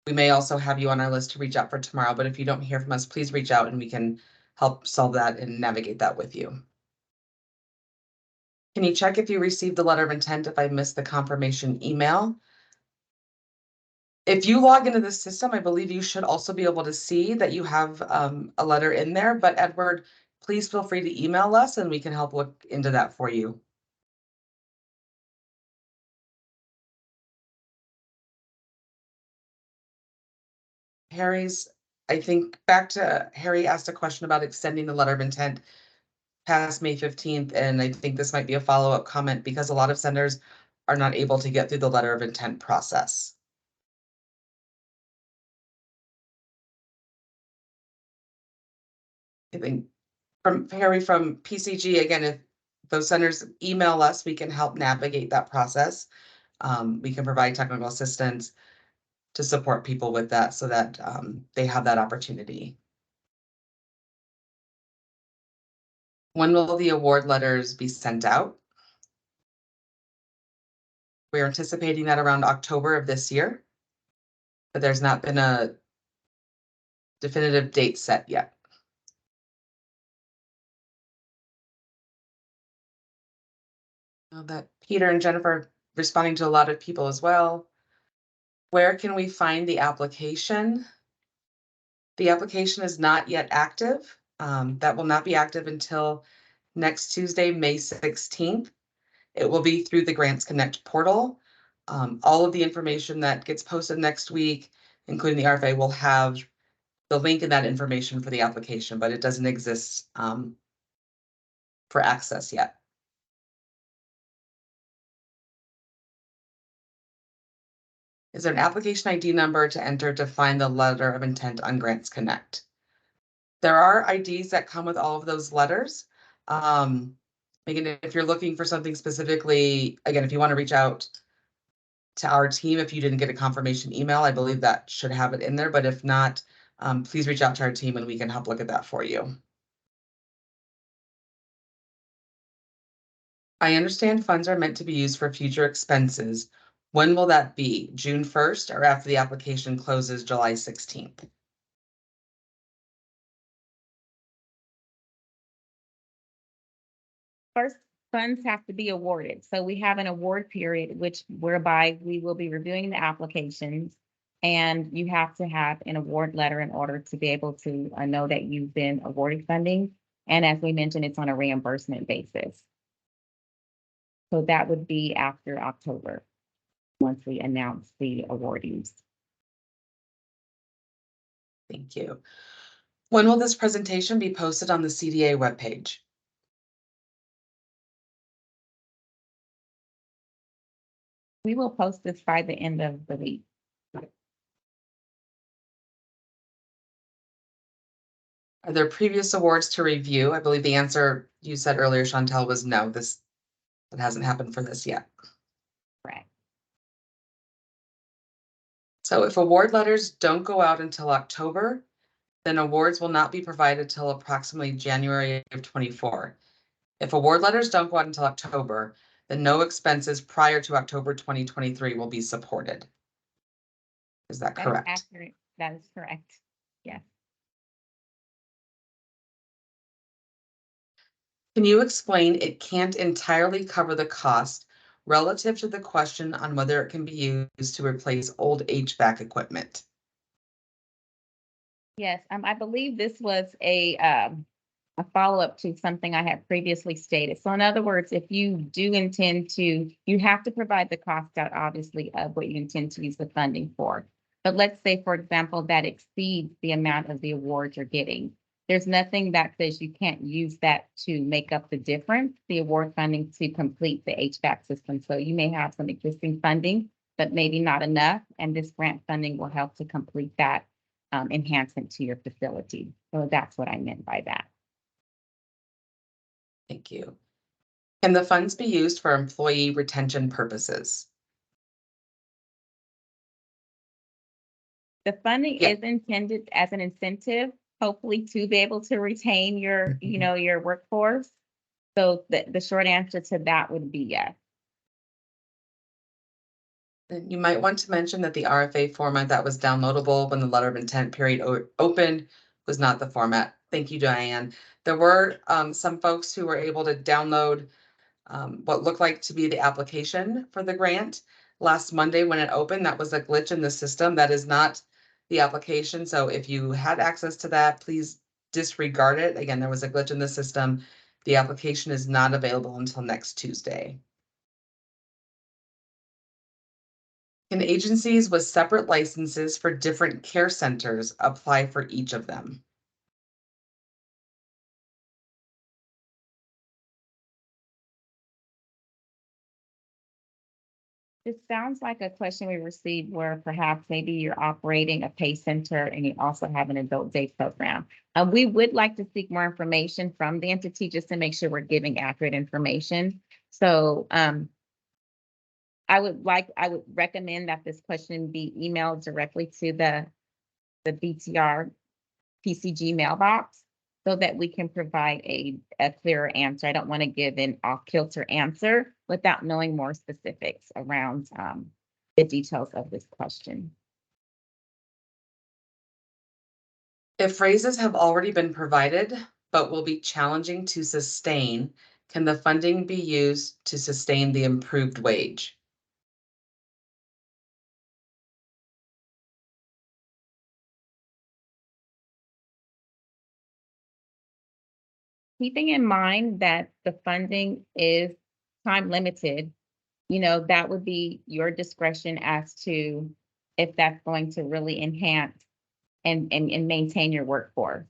We may also have you on our list to reach out for tomorrow, but if you don't hear from us, please reach out and we can help solve that and navigate that with you. Can you check if you received the letter of intent if I missed the confirmation email? If you log into the system, I believe you should also be able to see that you have a letter in there, but Edward, please feel free to email us and we can help look into that for you. I think back to Harry asked a question about extending the letter of intent past May 15th, and I think this might be a follow-up comment because a lot of senders are not able to get through the letter of intent process. I think from Harry from PCG, again, if those senders email us, we can help navigate that process. We can provide technical assistance to support people with that so that they have that opportunity. When will the award letters be sent out? We're anticipating that around October of this year, but there's not been a definitive date set yet. Now that Peter and Jennifer responding to a lot of people as well. Where can we find the application? The application is not yet active. That will not be active until next Tuesday, May 16th. It will be through the Grants Connect portal. All of the information that gets posted next week, including the RFA, will have the link in that information for the application, but it doesn't exist for access yet. Is there an application ID number to enter to find the letter of intent on Grants Connect? There are IDs that come with all of those letters. Again, if you're looking for something specifically, again, if you want to reach out to our team, if you didn't get a confirmation email, I believe that should have it in there. But if not, please reach out to our team and we can help look at that for you. I understand funds are meant to be used for future expenses. When will that be? June 1st or after the application closes July 16th? First, funds have to be awarded. So we have an award period, whereby we will be reviewing the applications. And you have to have an award letter in order to be able to know that you've been awarded funding. And as we mentioned, it's on a reimbursement basis. So that would be after October, once we announce the awardees. Thank you. When will this presentation be posted on the CDA webpage? We will post this by the end of the week. Are there previous awards to review? I believe the answer you said earlier, Chantel, was no. That hasn't happened for this yet. Correct. So if award letters don't go out until October, then awards will not be provided till approximately January of 24. If award letters don't go out until October, then no expenses prior to October 2023 will be supported. Is that That is correct? accurate. That is correct. Yes. Can you explain it can't entirely cover the cost relative to the question on whether it can be used to replace old HVAC equipment? Yes, I believe this was a follow-up to something I had previously stated. So in other words, if you do intend to, you have to provide the cost out, obviously, of what you intend to use the funding for. But let's say, for example, that exceeds the amount of the awards you're getting. There's nothing that says you can't use that to make up the difference, the award funding to complete the HVAC system. So you may have some existing funding, but maybe not enough, and this grant funding will help to complete that enhancement to your facility. So that's what I meant by that. Thank you. Can the funds be used for employee retention purposes? The funding Yeah. is intended as an incentive, hopefully to be able to retain your, your workforce. So the short answer to that would be yes. Then you might want to mention that the RFA format that was downloadable when the letter of intent period opened was not the format. Thank you, Diane. There were some folks who were able to download what looked like to be the application for the grant last Monday when it opened. That was a glitch in the system. That is not the application. So if you had access to that, please disregard it. Again, there was a glitch in the system. The application is not available until next Tuesday. Can agencies with separate licenses for different care centers apply for each of them? This sounds like a question we received where perhaps maybe you're operating a pay center and you also have an adult day program. We would like to seek more information from the entity just to make sure we're giving accurate information. So I would recommend that this question be emailed directly to the BTR PCG mailbox so that we can provide a clearer answer. I don't want to give an off-kilter answer without knowing more specifics around the details of this question. If raises have already been provided, but will be challenging to sustain, can the funding be used to sustain the improved wage? Keeping in mind that the funding is time limited, that would be your discretion as to if that's going to really enhance and maintain your workforce.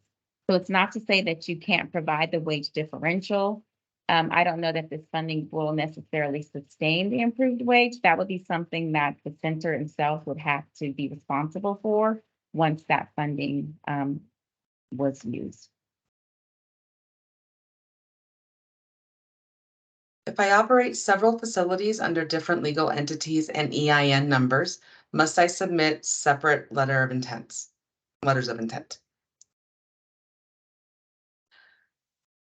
So it's not to say that you can't provide the wage differential. I don't know that this funding will necessarily sustain the improved wage. That would be something that the center itself would have to be responsible for once that funding was used. If I operate several facilities under different legal entities and EIN numbers, must I submit separate letters of intent?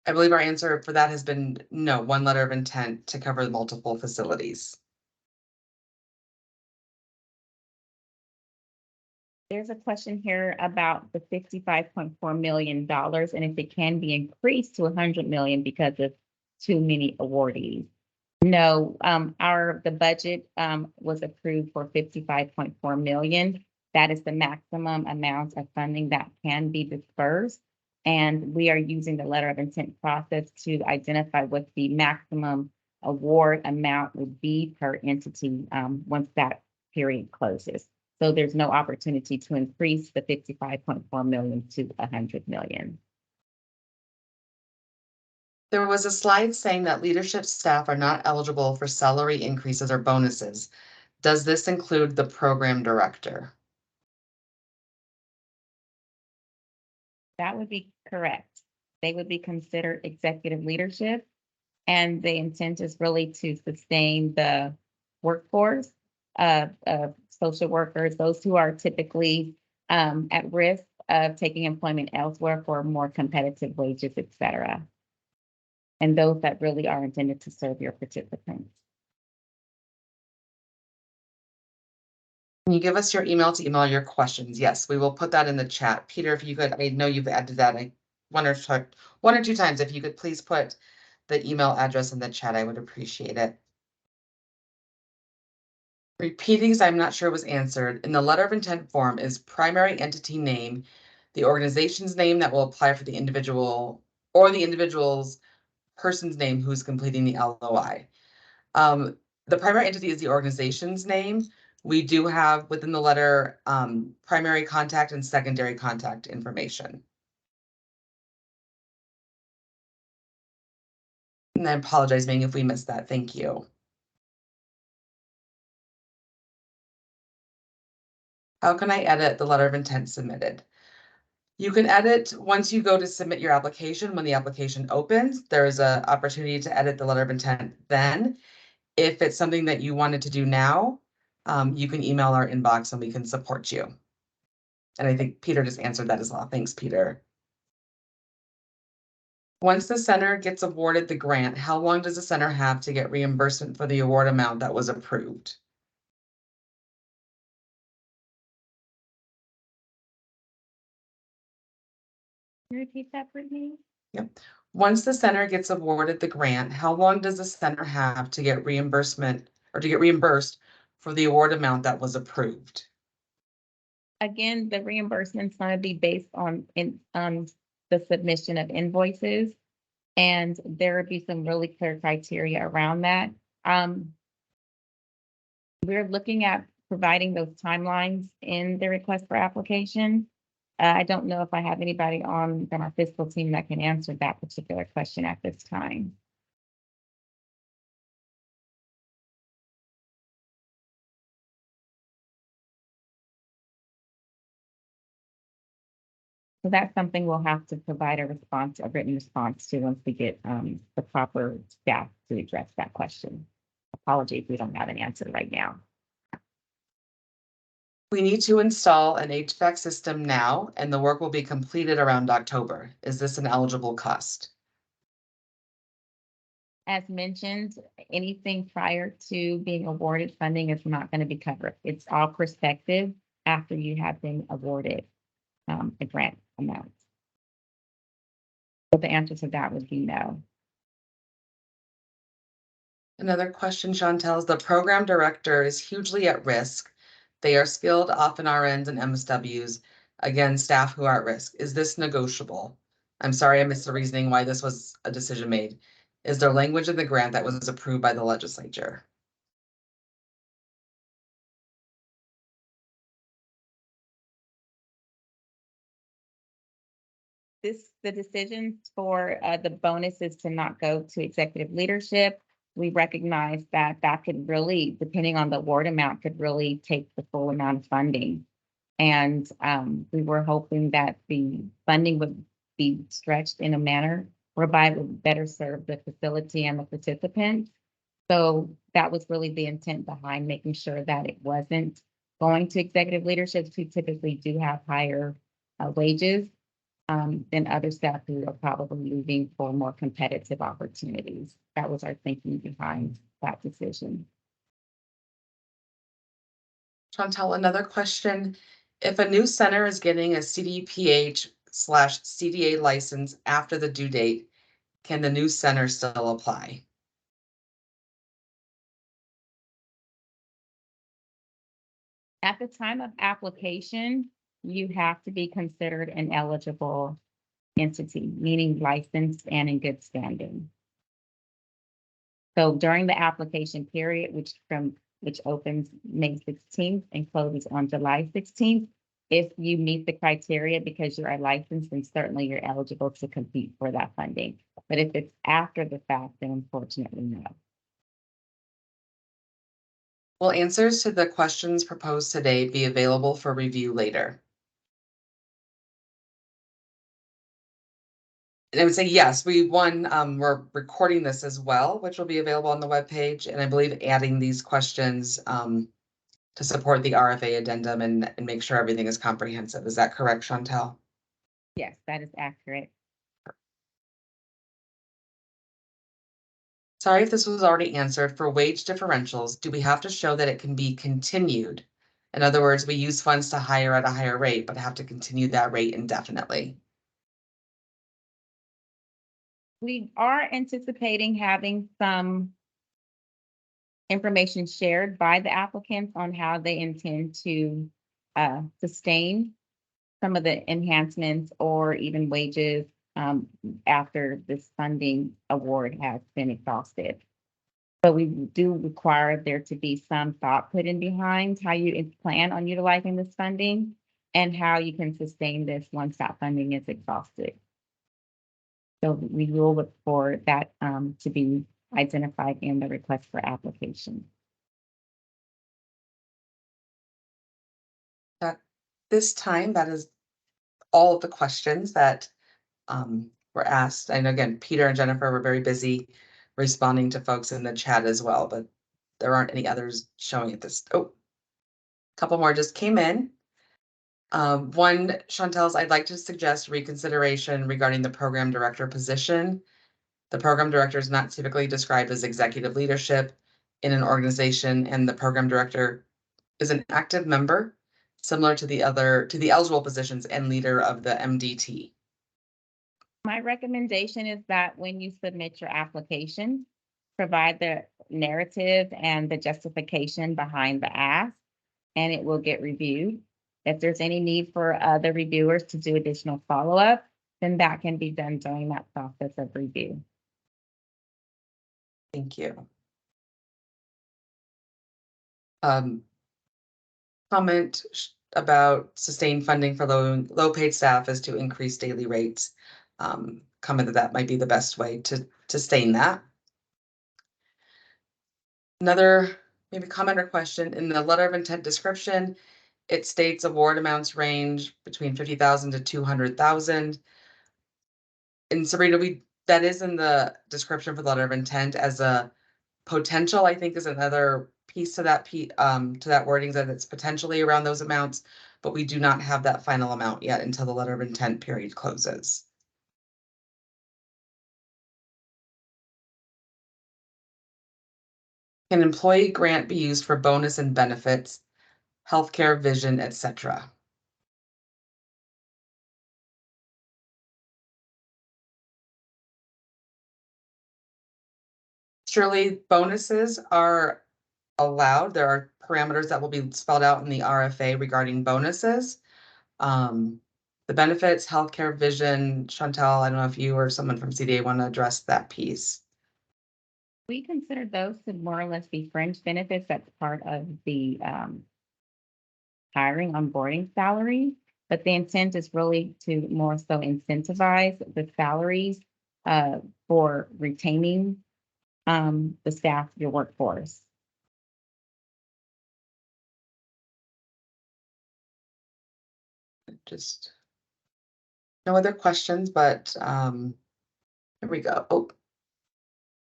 I believe our answer for that has been no, one letter of intent to cover multiple facilities. There's a question here about the $55.4 million and if it can be increased to 100 million because of too many awardees. No, the budget was approved for 55.4 million. That is the maximum amount of funding that can be dispersed. And we are using the letter of intent process to identify what the maximum award amount would be per entity once that period closes. So there's no opportunity to increase the 55.4 million to 100 million. There was a slide saying that leadership staff are not eligible for salary increases or bonuses. Does this include the program director? That would be correct. They would be considered executive leadership, and the intent is really to sustain the workforce of social workers, those who are typically at risk of taking employment elsewhere for more competitive wages, et cetera. And those that really are intended to serve your participants. Can you give us your email to email your questions? Yes, we will put that in the chat. Peter, if you could, I know you've added that one or two times. If you could please put the email address in the chat, I would appreciate it. Repeating, because I'm not sure it was answered. In the letter of intent form is primary entity name, the organization's name that will apply for the individual, or the individual's person's name who's completing the LOI. The primary entity is the organization's name. We do have within the letter primary contact and secondary contact information. And I apologize, Ming, if we missed that. Thank you. How can I edit the letter of intent submitted? You can edit once you go to submit your application. When the application opens, there is an opportunity to edit the letter of intent then. If it's something that you wanted to do now, you can email our inbox and we can support you. And I think Peter just answered that as well. Thanks, Peter. Once the center gets awarded the grant, how long does the center have to get reimbursement for the award amount that was approved? Can you repeat that, Brittany? Yep. Once the center gets awarded the grant, how long does the center have to get reimbursement or to get reimbursed for the award amount that was approved? Again, the reimbursement's going to be based on the submission of invoices, and there would be some really clear criteria around that. We're looking at providing those timelines in the request for application. I don't know if I have anybody on from our fiscal team that can answer that particular question at this time. So that's something we'll have to provide a response, a written response to once we get the proper staff to address that question. Apologies, we don't have an answer right now. We need to install an HVAC system now, and the work will be completed around October. Is this an eligible cost? As mentioned, anything prior to being awarded funding is not going to be covered. It's all prospective after you have been awarded a grant amount. So the answer to that would be no. Another question, Chantel, is the program director is hugely at risk. They are skilled, often RNs and MSWs, again, staff who are at risk. Is this negotiable? I'm sorry, I missed the reasoning why this was a decision made. Is there language in the grant that was approved by the legislature? The decisions for the bonuses to not go to executive leadership, we recognize that that could really, depending on the award amount, could really take the full amount of funding. And we were hoping that the funding would be stretched in a manner whereby it would better serve the facility and the participants. So that was really the intent behind making sure that it wasn't going to executive leadership, who typically do have higher wages than other staff who are probably leaving for more competitive opportunities. That was our thinking behind that decision. Chantel, another question. If a new center is getting a CDPH/CDA license after the due date, can the new center still apply? At the time of application, you have to be considered an eligible entity, meaning licensed and in good standing. So during the application period, which opens May 16th and closes on July 16th, if you meet the criteria because you are licensed, then certainly you're eligible to compete for that funding. But if it's after the fact, then unfortunately, no. Will answers to the questions proposed today be available for review later? And I would say yes, we're recording this as well, which will be available on the webpage, and I believe adding these questions to support the RFA addendum and make sure everything is comprehensive. Is that correct, Chantel? Yes, that is accurate. Sorry if this was already answered. For wage differentials, do we have to show that it can be continued? In other words, we use funds to hire at a higher rate, but have to continue that rate indefinitely. We are anticipating having some information shared by the applicants on how they intend to sustain some of the enhancements or even wages after this funding award has been exhausted. But we do require there to be some thought put in behind how you plan on utilizing this funding and how you can sustain this once that funding is exhausted. So we will look for that to be identified in the request for application. At this time, that is all of the questions that were asked. And again, Peter and Jennifer were very busy responding to folks in the chat as well, but there aren't any others showing at this. Oh, a couple more just came in. One, Chantel's, I'd like to suggest reconsideration regarding the program director position. The program director is not typically described as executive leadership in an organization, and the program director is an active member, similar to the eligible positions and leader of the MDT. My recommendation is that when you submit your application, provide the narrative and the justification behind the ask, and it will get reviewed. If there's any need for the reviewers to do additional follow-up, then that can be done during that process of review. Thank you. Comment about sustained funding for low paid staff is to increase daily rates. Comment that might be the best way to sustain that. Another maybe comment or question in the letter of intent description, it states award amounts range between 50,000 to 200,000. And Sabrina, that is in the description for the letter of intent as a potential, I think is another piece to that wording, that it's potentially around those amounts, but we do not have that final amount yet until the letter of intent period closes. Can employee grant be used for bonus and benefits, healthcare, vision, etc.? Surely bonuses are allowed. There are parameters that will be spelled out in the RFA regarding bonuses. The benefits, healthcare, vision, Chantel, I don't know if you or someone from CDA want to address that piece. We consider those to more or less be fringe benefits. That's part of the hiring onboarding salary, but the intent is really to more so incentivize the salaries for retaining the staff, your workforce. Just no other questions, but here we go. Oh,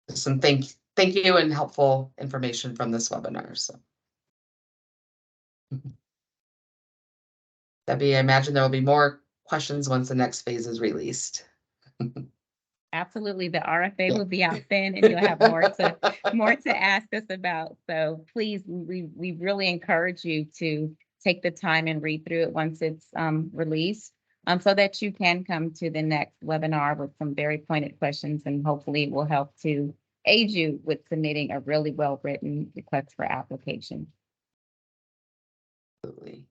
some thank you and helpful information from this webinar. So Debbie, I imagine there will be more questions once the next phase is released. Absolutely, the RFA will be out then, and you'll have more to ask us about. So please, we really encourage you to take the time and read through it once it's released, so that you can come to the next webinar with some very pointed questions, and hopefully it will help to aid you with submitting a really well-written request for application. Absolutely.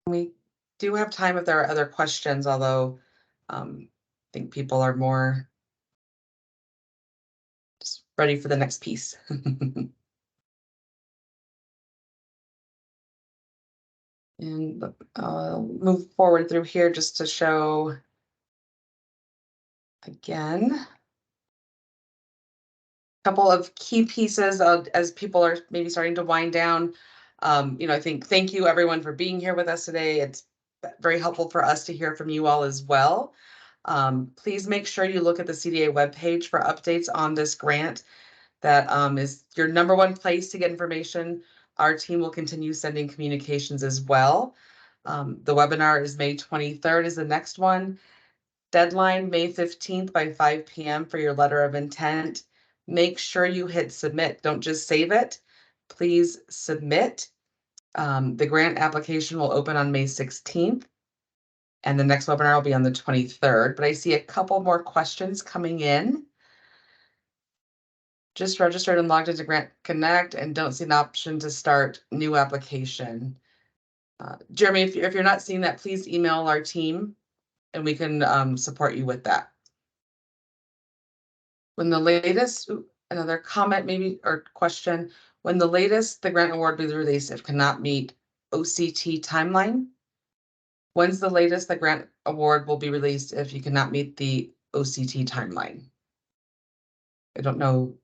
We do have time if there are other questions, although I think people are more just ready for the next piece. And I'll move forward through here just to show again a couple of key pieces as people are maybe starting to wind down. I think thank you everyone for being here with us today. It's very helpful for us to hear from you all as well. Please make sure you look at the CDA webpage for updates on this grant. That is your number one place to get information. Our team will continue sending communications as well. The webinar is May 23rd is the next one. Deadline May 15th by 5 p.m. for your letter of intent. Make sure you hit submit. Don't just save it. Please submit. The grant application will open on May 16th. And the next webinar will be on the 23rd. But I see a couple more questions coming in. Just registered and logged into Grant Connect and don't see an option to start new application. Jeremy, if you're not seeing that, please email our team and we can support you with that. When the latest, another comment maybe or question, when the latest the grant award will be released if cannot meet OCT timeline? When's the latest the grant award will be released if you cannot meet the OCT timeline? I don't know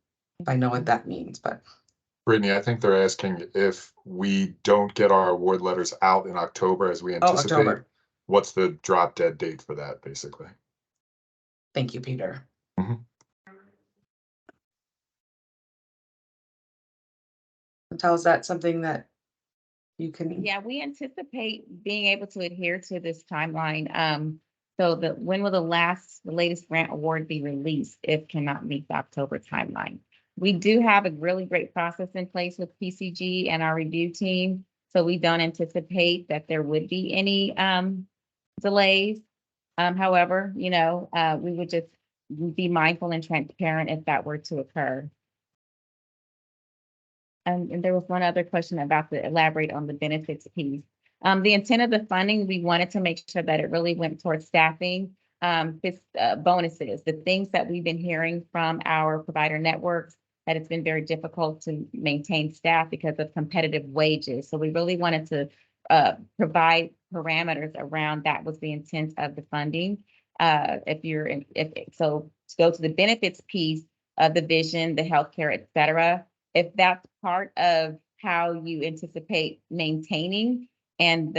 if I know what that means, but. Brittany, I think they're asking if we don't get our award letters out in October as we anticipate, October. What's the drop dead date for that, basically? Thank you, Peter. Mhm. Until is that something that you can? Yeah, we anticipate being able to adhere to this timeline. So when will the latest grant award be released if cannot meet the October timeline? We do have a really great process in place with PCG and our review team. So we don't anticipate that there would be any delays. However, we would just be mindful and transparent if that were to occur. And there was one other question about the elaborate on the benefits piece. The intent of the funding, we wanted to make sure that it really went towards staffing, bonuses, the things that we've been hearing from our provider networks, that it's been very difficult to maintain staff because of competitive wages. So we really wanted to provide parameters around that was the intent of the funding. So to go to the benefits piece of the vision, the healthcare, et cetera, if that's part of how you anticipate maintaining and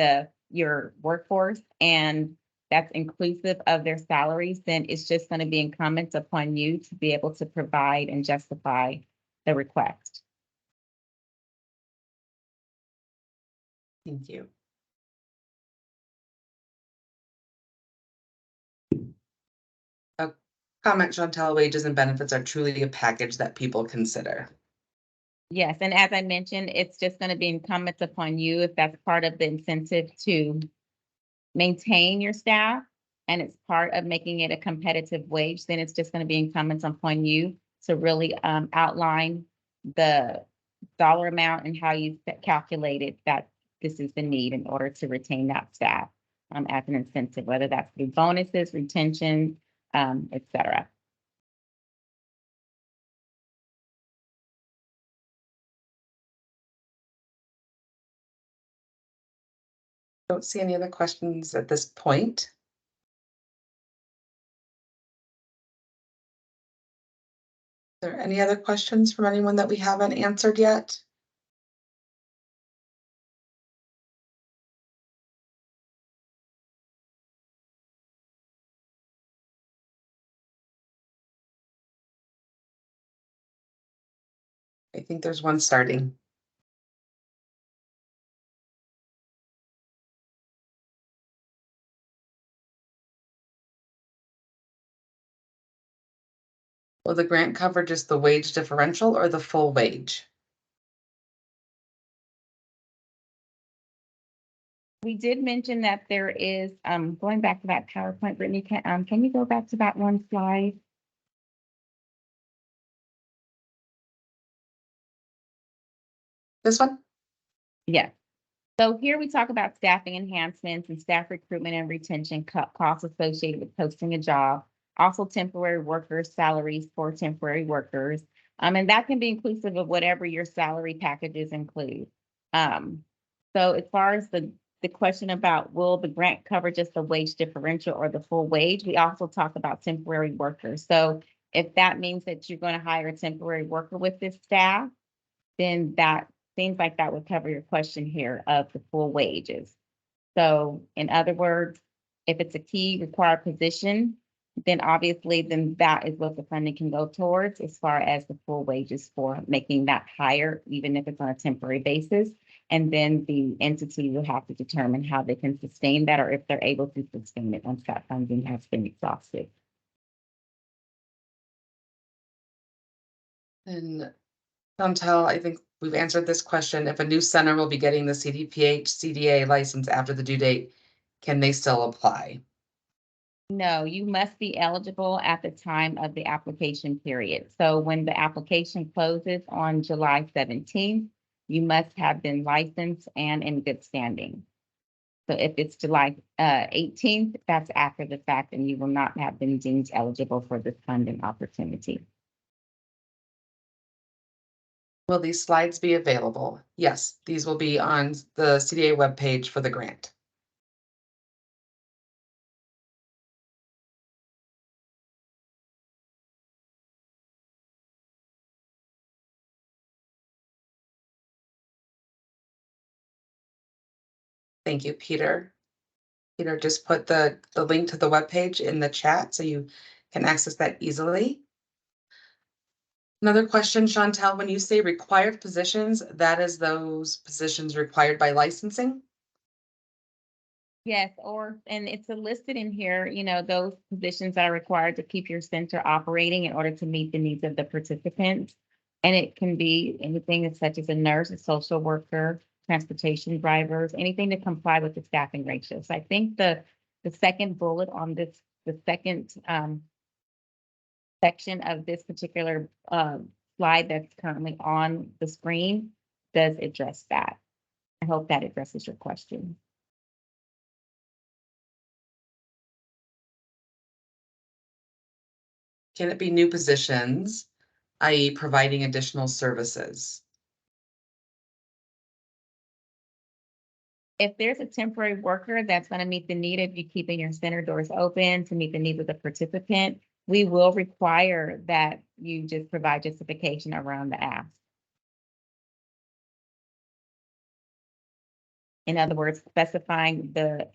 your workforce, and that's inclusive of their salaries, then it's just going to be incumbent upon you to be able to provide and justify the request. Thank you. A comment, Chantel, wages and benefits are truly a package that people consider. Yes, and as I mentioned, it's just going to be incumbent upon you if that's part of the incentive to maintain your staff and it's part of making it a competitive wage, then it's just going to be incumbent upon you to really outline the dollar amount and how you calculated that this is the need in order to retain that staff as an incentive, whether that's through bonuses, retention, et cetera. Don't see any other questions at this point. Are there any other questions from anyone that we haven't answered yet? I think there's one starting. Will the grant cover just the wage differential or the full wage? We did mention that there is, going back to that PowerPoint, Brittany, can you go back to that one slide? This one? Yes. So here we talk about staffing enhancements and staff recruitment and retention costs associated with posting a job. Also temporary workers' salaries for temporary workers. And that can be inclusive of whatever your salary packages include. So as far as the question about will the grant cover just the wage differential or the full wage, we also talk about temporary workers. So if that means that you're going to hire a temporary worker with this staff, then that seems like that would cover your question here of the full wages. So in other words, if it's a key required position, then obviously then that is what the funding can go towards as far as the full wages for making that higher, even if it's on a temporary basis. And then the entity will have to determine how they can sustain that or if they're able to sustain it once that funding has been exhausted. And Chantel, I think we've answered this question. If a new center will be getting the CDPH, CDA license after the due date, can they still apply? No, you must be eligible at the time of the application period. So when the application closes on July 17th, you must have been licensed and in good standing. So if it's July 18th, that's after the fact, and you will not have been deemed eligible for this funding opportunity. Will these slides be available? Yes, these will be on the CDA webpage for the grant. Thank you, Peter. Peter just put the link to the webpage in the chat so you can access that easily. Another question, Chantel, when you say required positions, that is those positions required by licensing? Yes, and it's listed in here, those positions that are required to keep your center operating in order to meet the needs of the participants. And it can be anything such as a nurse, a social worker, transportation drivers, anything to comply with the staffing ratios. I think the second bullet on the second section of this particular slide that's currently on the screen does address that. I hope that addresses your question. Can it be new positions, i.e. providing additional services? If there's a temporary worker that's going to meet the need of you keeping your center doors open to meet the needs of the participant, we will require that you just provide justification around the ask. In other words, specifying the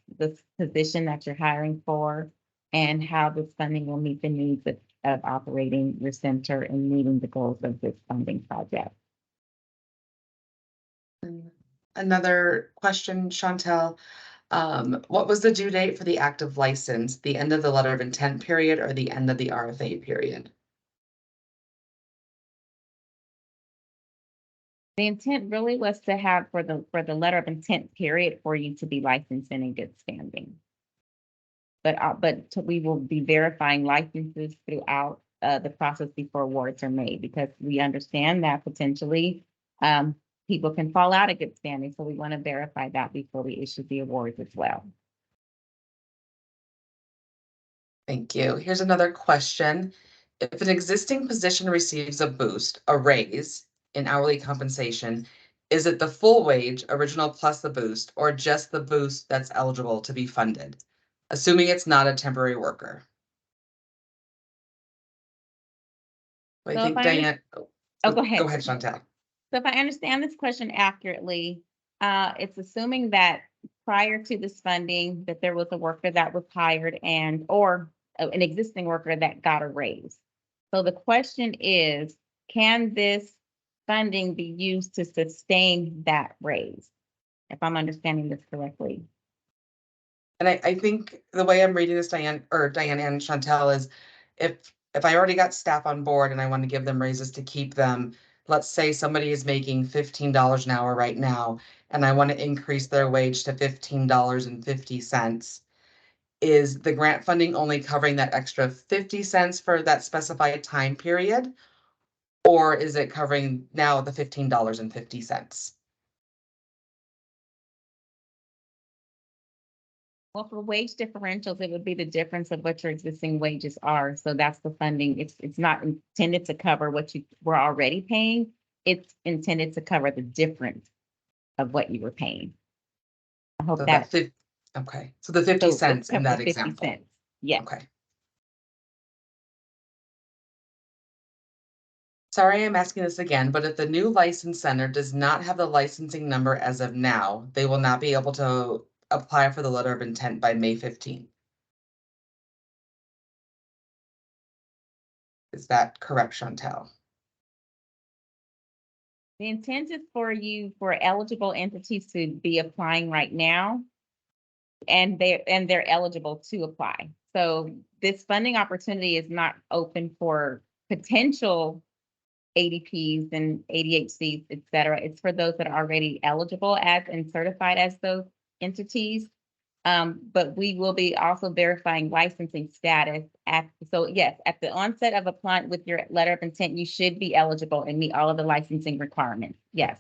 position that you're hiring for and how this funding will meet the needs of operating your center and meeting the goals of this funding project. Another question, Chantel. What was the due date for the active license? The end of the letter of intent period or the end of the RFA period? The intent really was to have for the letter of intent period for you to be licensed and in good standing. But we will be verifying licenses throughout the process before awards are made because we understand that potentially people can fall out of good standing. So we want to verify that before we issue the awards as well. Thank you. Here's another question. If an existing position receives a boost, a raise in hourly compensation, is it the full wage, original plus the boost, or just the boost that's eligible to be funded? Assuming it's not a temporary worker. I think Diane. Go ahead. Go ahead, Chantel. So if I understand this question accurately, it's assuming that prior to this funding, that there was a worker that was hired or an existing worker that got a raise. So the question is, can this funding be used to sustain that raise? If I'm understanding this correctly. And I think the way I'm reading this, Diane and Chantel, is if I already got staff on board and I want to give them raises to keep them, let's say somebody is making $15 an hour right now, and I want to increase their wage to $15.50. Is the grant funding only covering that extra 50 cents for that specified time period? Or is it covering now the $15.50? Well, for wage differentials, it would be the difference of what your existing wages are. So that's the funding. It's not intended to cover what you were already paying. It's intended to cover the difference of what you were paying. I hope So that. okay, so the 50 So cents in cover that 50 example. cents. Yeah. Okay. Sorry, I'm asking this again, but if the new license center does not have the licensing number as of now, they will not be able to apply for the letter of intent by May 15th. Is that correct, Chantel? The intent is for eligible entities to be applying right now. And they're eligible to apply. So this funding opportunity is not open for potential ADPs and ADHCs, et cetera. It's for those that are already eligible as and certified as those entities. But we will be also verifying licensing status so yes, at the onset of applying with your letter of intent, you should be eligible and meet all of the licensing requirements. Yes.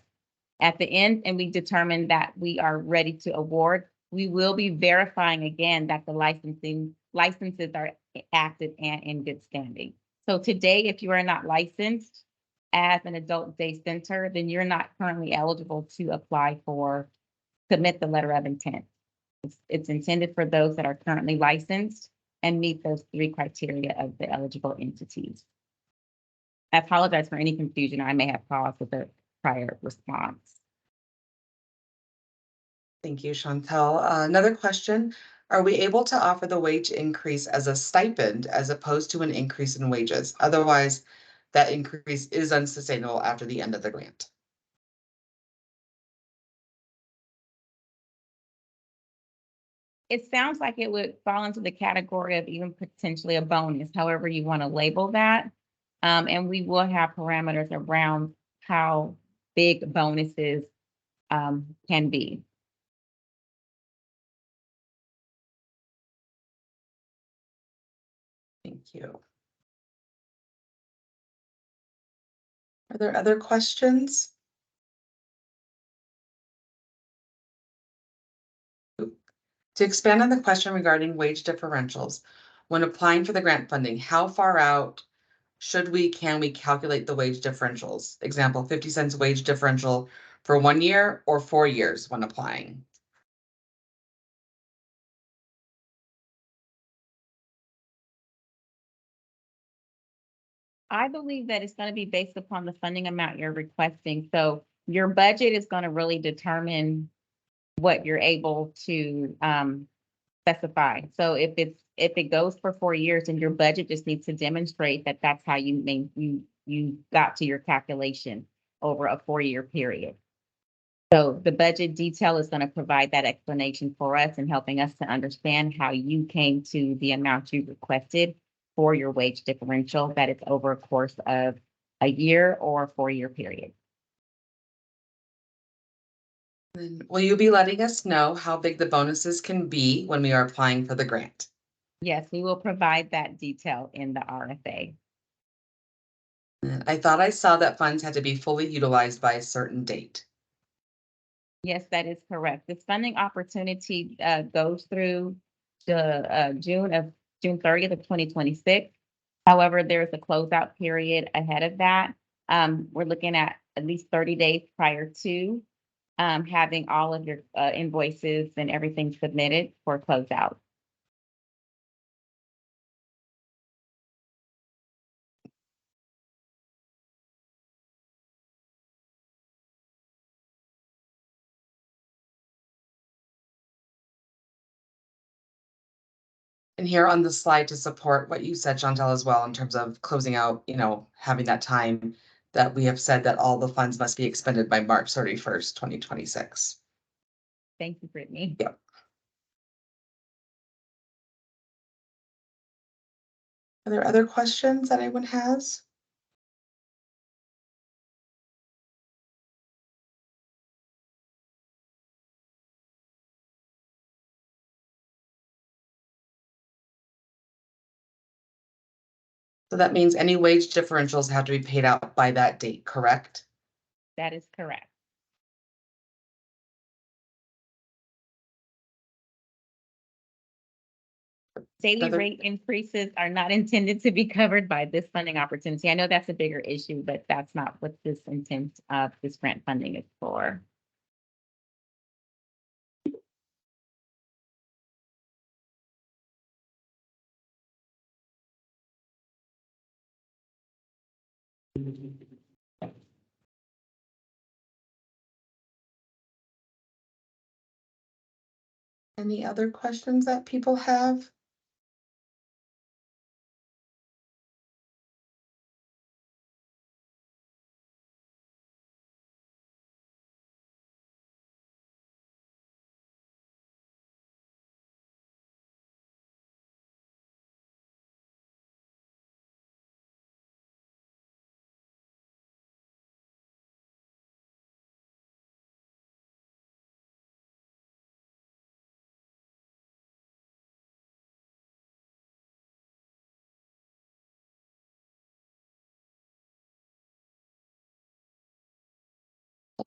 At the end, and we determine that we are ready to award, we will be verifying again that the licenses are active and in good standing. So today, if you are not licensed as an adult day center, then you're not currently eligible to apply for, submit the letter of intent. It's intended for those that are currently licensed and meet those 3 criteria of the eligible entities. I apologize for any confusion. I may have paused with the prior response. Thank you, Chantel. Another question. Are we able to offer the wage increase as a stipend as opposed to an increase in wages? Otherwise, that increase is unsustainable after the end of the grant. It sounds like it would fall into the category of even potentially a bonus, however you want to label that. And we will have parameters around how big bonuses can be. Thank you. Are there other questions? To expand on the question regarding wage differentials, when applying for the grant funding, how far out can we calculate the wage differentials? Example, 50 cents wage differential for 1 year or 4 years when applying. I believe that it's going to be based upon the funding amount you're requesting. So your budget is going to really determine what you're able to specify. So if it goes for 4 years, then your budget just needs to demonstrate that that's how you got to your calculation over a 4-year period. So the budget detail is going to provide that explanation for us and helping us to understand how you came to the amount you requested for your wage differential, that it's over a course of a year or 4-year period. Will you be letting us know how big the bonuses can be when we are applying for the grant? Yes, we will provide that detail in the RFA. I thought I saw that funds had to be fully utilized by a certain date. Yes, that is correct. This funding opportunity goes through the June 30th of 2026. However, there's a closeout period ahead of that. We're looking at least 30 days prior to having all of your invoices and everything submitted for closeout. And here on the slide to support what you said, Chantel, as well, in terms of closing out, having that time that we have said that all the funds must be expended by March 31st, 2026. Thank you, Brittany. Yep. Are there other questions that anyone has? So that means any wage differentials have to be paid out by that date, correct? That is correct. daily Another- rate increases are not intended to be covered by this funding opportunity. I know that's a bigger issue, but that's not what this intent of this grant funding is for. Any other questions that people have?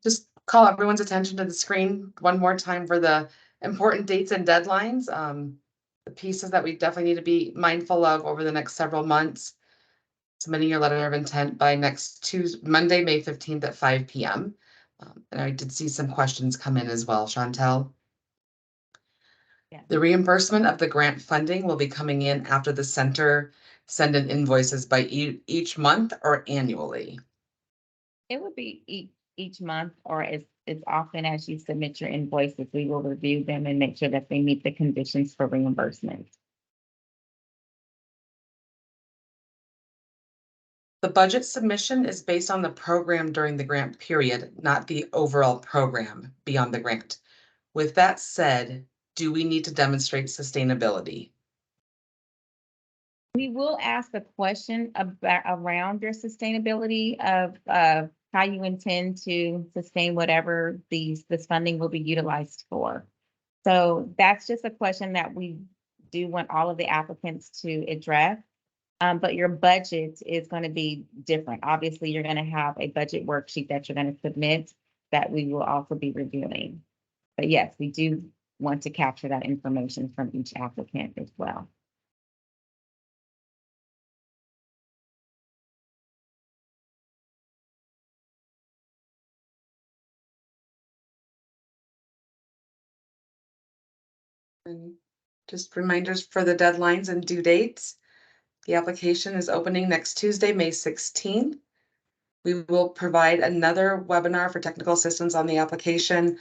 Just call everyone's attention to the screen one more time for the important dates and deadlines. The pieces that we definitely need to be mindful of over the next several months. Submitting your letter of intent by next Tuesday, Monday, May 15th at 5 p.m. And I did see some questions come in as well, Chantel. Yeah. The reimbursement of the grant funding will be coming in after the center send in invoices by each month or annually. It would be each month or as often as you submit your invoices, we will review them and make sure that they meet the conditions for reimbursement. The budget submission is based on the program during the grant period, not the overall program beyond the grant. With that said, do we need to demonstrate sustainability? We will ask a question about around your sustainability of how you intend to sustain whatever this funding will be utilized for. So that's just a question that we do want all of the applicants to address. But your budget is going to be different. Obviously, you're going to have a budget worksheet that you're going to submit that we will also be reviewing. But yes, we do want to capture that information from each applicant as well. And just reminders for the deadlines and due dates. The application is opening next Tuesday, May 16th. We will provide another webinar for technical assistance on the application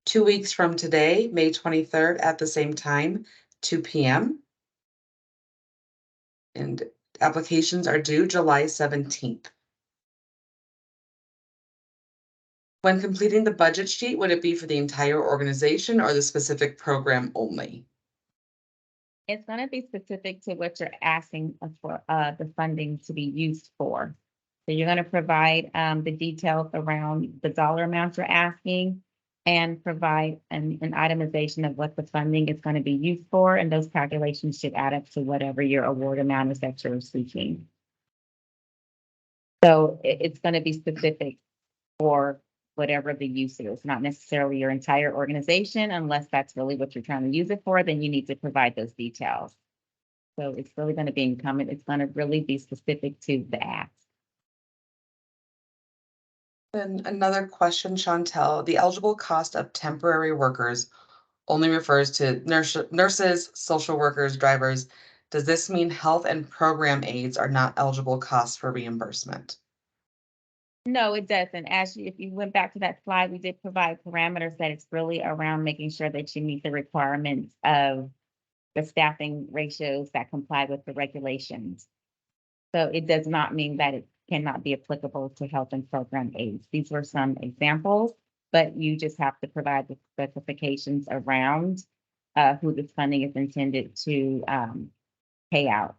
2 weeks from today, May 23rd at the same time, 2 p.m. And applications are due July 17th. When completing the budget sheet, would it be for the entire organization or the specific program only? It's going to be specific to what you're asking for the funding to be used for. So you're going to provide the details around the dollar amount you're asking and provide an itemization of what the funding is going to be used for. And those calculations should add up to whatever your award amount is that you're seeking. So it's going to be specific for whatever the use is, not necessarily your entire organization, unless that's really what you're trying to use it for, then you need to provide those details. So it's really going to be incumbent. It's going to really be specific to the ask. Then another question, Chantel, the eligible cost of temporary workers only refers to nurses, social workers, drivers. Does this mean health and program aides are not eligible costs for reimbursement? No, it doesn't. If you went back to that slide, we did provide parameters that it's really around making sure that you meet the requirements of the staffing ratios that comply with the regulations. So it does not mean that it cannot be applicable to health and program aides. These were some examples, but you just have to provide the specifications around who this funding is intended to pay out.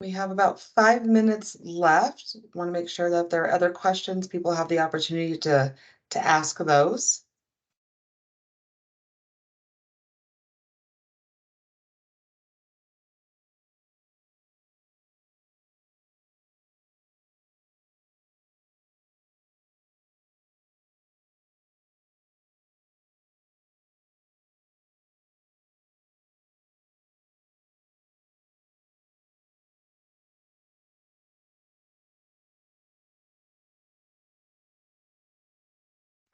We have about 5 minutes left. Want to make sure that if there are other questions, people have the opportunity to ask those.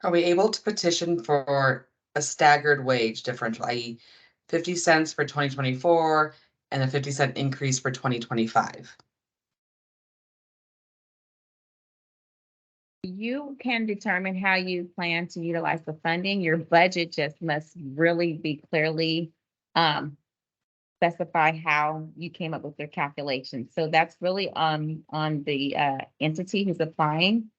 Are we able to petition for a staggered wage differential, i.e. 50 cents for 2024 and a 50-cent increase for 2025? You can determine how you plan to utilize the funding. Your budget just must really be clearly specify how you came up with your calculations. So that's really on the entity who's applying.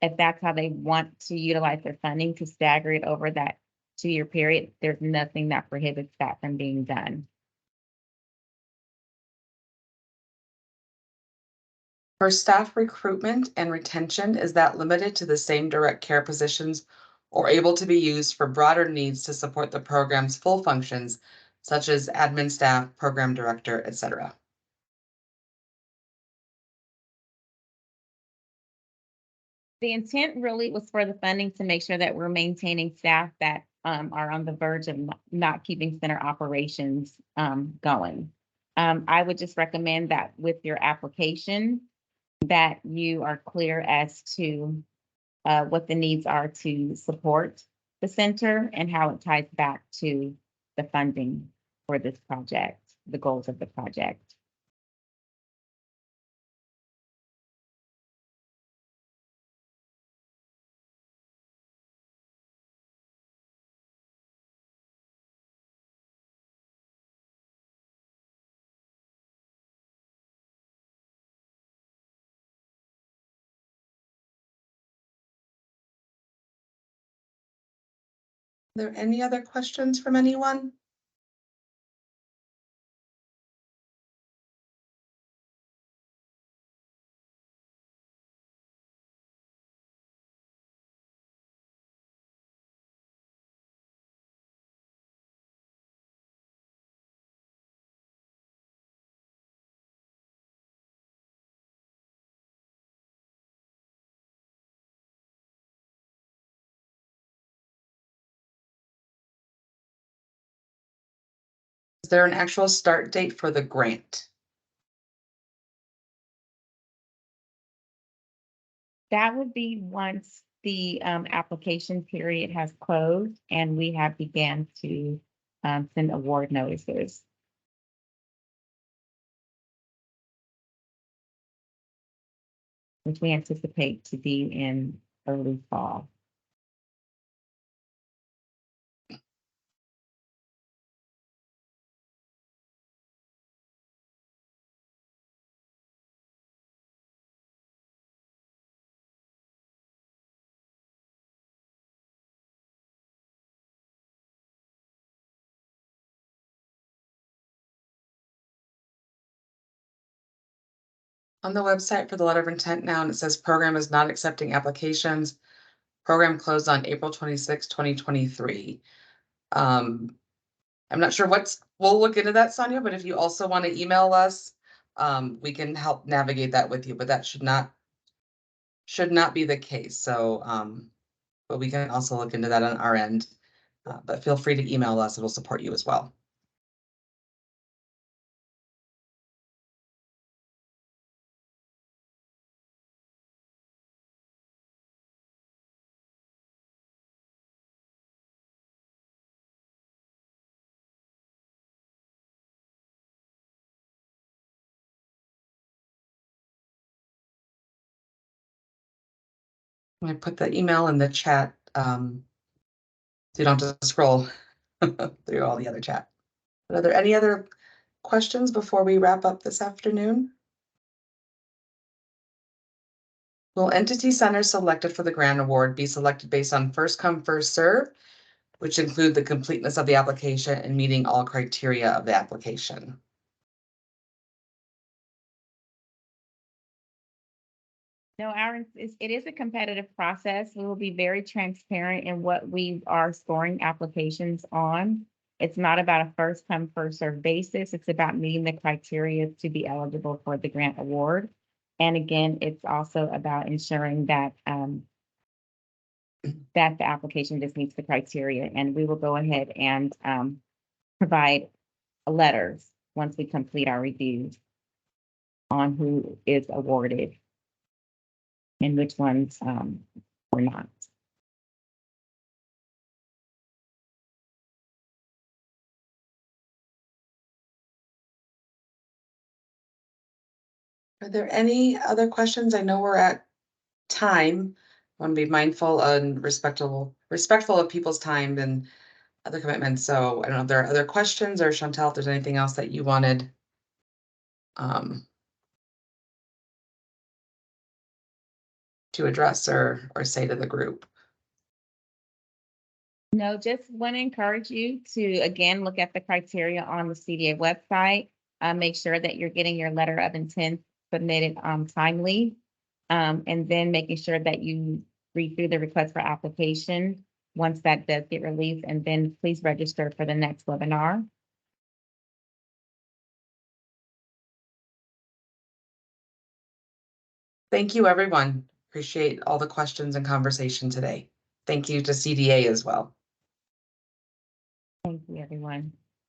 If that's how they want to utilize their funding to stagger it over that 2-year period, there's nothing that prohibits that from being done. For staff recruitment and retention, is that limited to the same direct care positions or able to be used for broader needs to support the program's full functions, such as admin staff, program director, etc.? The intent really was for the funding to make sure that we're maintaining staff that are on the verge of not keeping center operations going. I would just recommend that with your application, that you are clear as to what the needs are to support the center and how it ties back to the funding for this project, the goals of the project. Are there any other questions from anyone? Is there an actual start date for the grant? That would be once the application period has closed and we have began to send award notices. Which we anticipate to be in early fall. On the website for the letter of intent now, and it says program is not accepting applications. Program closed on April 26, 2023. I'm not sure we'll look into that, Sonia, but if you also want to email us, we can help navigate that with you, but that should not be the case. So, but we can also look into that on our end. But feel free to email us, it'll support you as well. I'm gonna put the email in the chat, so you don't have to scroll through all the other chat. But are there any other questions before we wrap up this afternoon? Will entity centers selected for the grant award be selected based on first come, first serve, which include the completeness of the application and meeting all criteria of the application? No, it is a competitive process. We will be very transparent in what we are scoring applications on. It's not about a first come, first serve basis. It's about meeting the criteria to be eligible for the grant award. And again, it's also about ensuring that that the application just meets the criteria. And we will go ahead and provide letters once we complete our reviews on who is awarded and which ones were not. Are there any other questions? I know we're at time. Want to be mindful and respectful of people's time and other commitments. So I don't know if there are other questions, or Chantal, if there's anything else that you wanted to address or say to the group. No, just want to encourage you to, again, look at the criteria on the CDA website. Make sure that you're getting your letter of intent submitted timely. And then making sure that you read through the request for application once that does get released, and then please register for the next webinar. Thank you, everyone. Appreciate all the questions and conversation today. Thank you to CDA as well. Thank you, everyone.